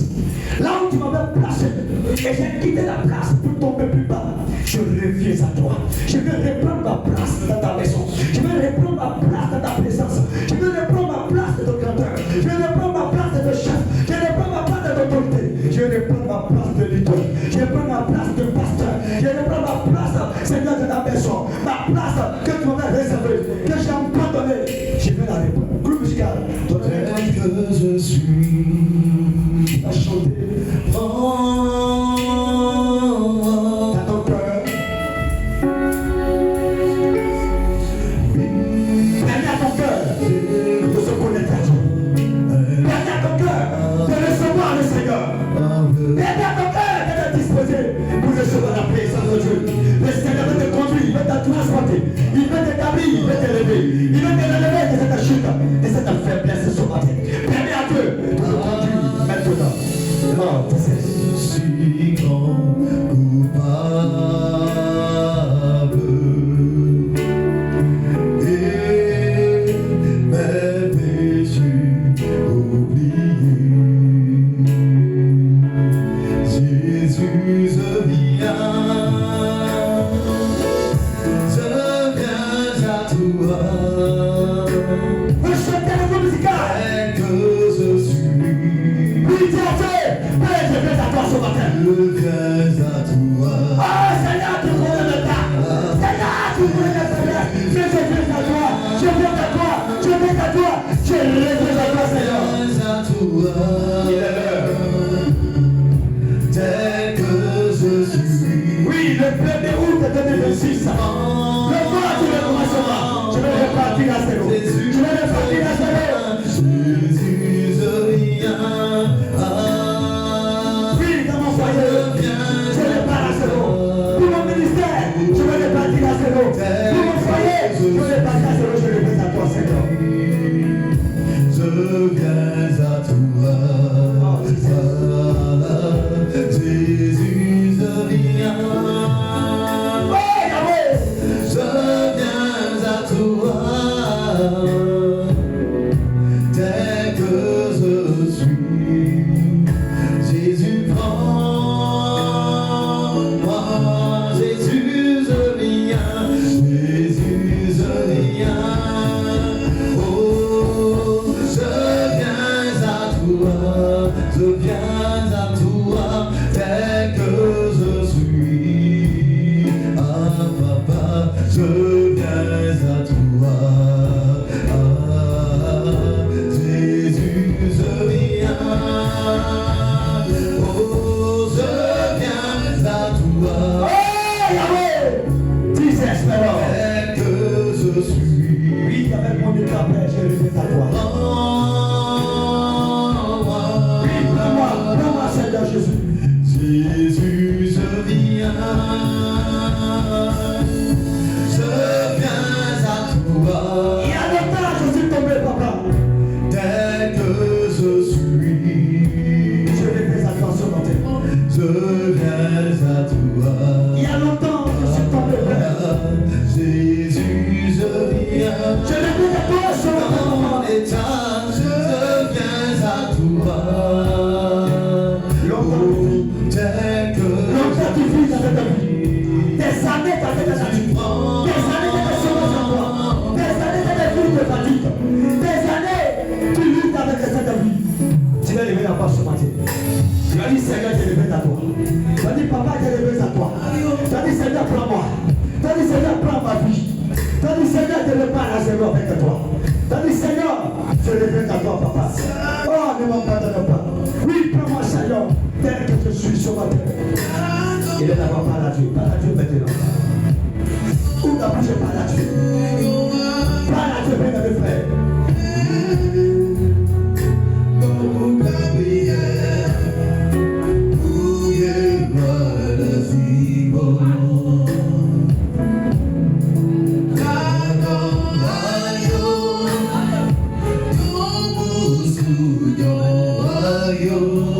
Là où tu m'avais placé Et j'ai quitté la place pour tomber plus bas. Je reviens à toi. Je veux reprendre ma place dans ta maison. Je veux reprendre ma place dans ta présence. Je veux reprendre ma place de ton grandeur. Je veux reprendre ma place de ton chef. Je veux reprendre ma place de l'autorité. Je veux reprendre ma place de leader. Je veux reprendre ma place de pasteur. Je veux reprendre ma place, Seigneur, de ta maison. Ma place que tu m'as réservée, que j'ai abandonnée. Je vais la reprendre. Groupe musical. Tel que je suis, à chanter. prends Dans ton cœur. Permets à ton cœur de se connaître à Dieu. Permets à ton cœur de recevoir le Seigneur. Permets à ton cœur d'être disposé pour recevoir la présence de Dieu. Le Seigneur veut te conduire, il veut te transporter, il veut t'établir, il veut t'élever, il veut te relever de cette chute, de cette faiblesse ce matin. Permets à Dieu de te conduire maintenant. Lord, je suis grand coupable et mes péchés oubliés. Jésus, je viens à toi. vous chantez le groupe musical. Tel que je suis, Oui, Dieu, Père, je viens à toi ce matin. je viens à toi. Oh Seigneur, tu connais le temps. Seigneur, tu connais le Seigneur. Je viens à toi. Je viens à toi. Je viens à toi. Je reviens à toi, Seigneur. Il est l'heure. Tel que je suis. Oui, le 1er août 2026. Le mois du recommencement. Je vais repartir à zéro. Je vais repartir à zéro. Jésus, je viens Oui, dans mon foyer. Je repars à zéro. Pour mon ministère, je vais repartir à zéro. Pour mon foyer, je vais repartir à zéro. Je reviens à toi, Seigneur. je viens à toi. Jésus, je viens. Oh, Yahweh. Je viens à toi, tel que je suis. Jésus, prends-moi. Jésus, je viens. Jésus, je viens. Oh, je viens à toi. Je viens à toi, tel que je suis. Ah, papa, je viens à toi. Ah, Jésus, je viens. Oh, je viens à toi. Oh, Yahweh. Jesus, Père. Tel que je suis. Oui, avec mon éclat, Père, je reviens à toi. Oui, prends-moi, Seigneur Jésus. Jésus, je viens. Je viens à toi. Il y a longtemps, je suis tombé, papa. Tel que je suis. Je reviens à toi ce matin. Je viens à toi. Il y a longtemps, je suis tombé, Père. Jésus, je viens. Je reviens à toi ce Dans matin. mon état, je viens à toi. Tel que Longtemps tu vis dans cette vie. Des années dans cette vie. Des années de souffrance en toi. Des années de vie de fatigue. Des années tu luttes avec cette vie. Tu vas lever la voix ce matin. Tu vas dire Seigneur, je reviens à toi. Tu vas dire Papa, je reviens à toi. Tu vas dire Seigneur, prends-moi. Tu vas dire Seigneur, prends ma vie. Tu vas dire Seigneur, je repars à zéro avec toi. Tu vas dire Seigneur, je reviens à toi, Papa. Oh, ne m'abandonne pas. Oui, prends-moi, Seigneur, tel que je suis ce matin. Il est d'abord par la Dieu maintenant. Où d'abord je parle à Dieu. Parle à Dieu, bien mes frères.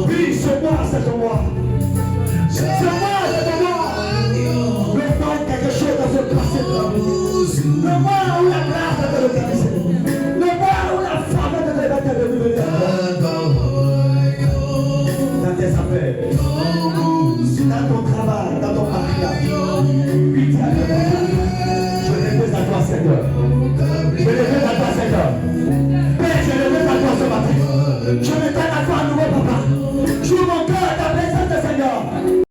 Oui, c'est moi, c'est moi. C'est moi, c'est moi. Le temps quelque chose dans ce passé. Le mois où la grâce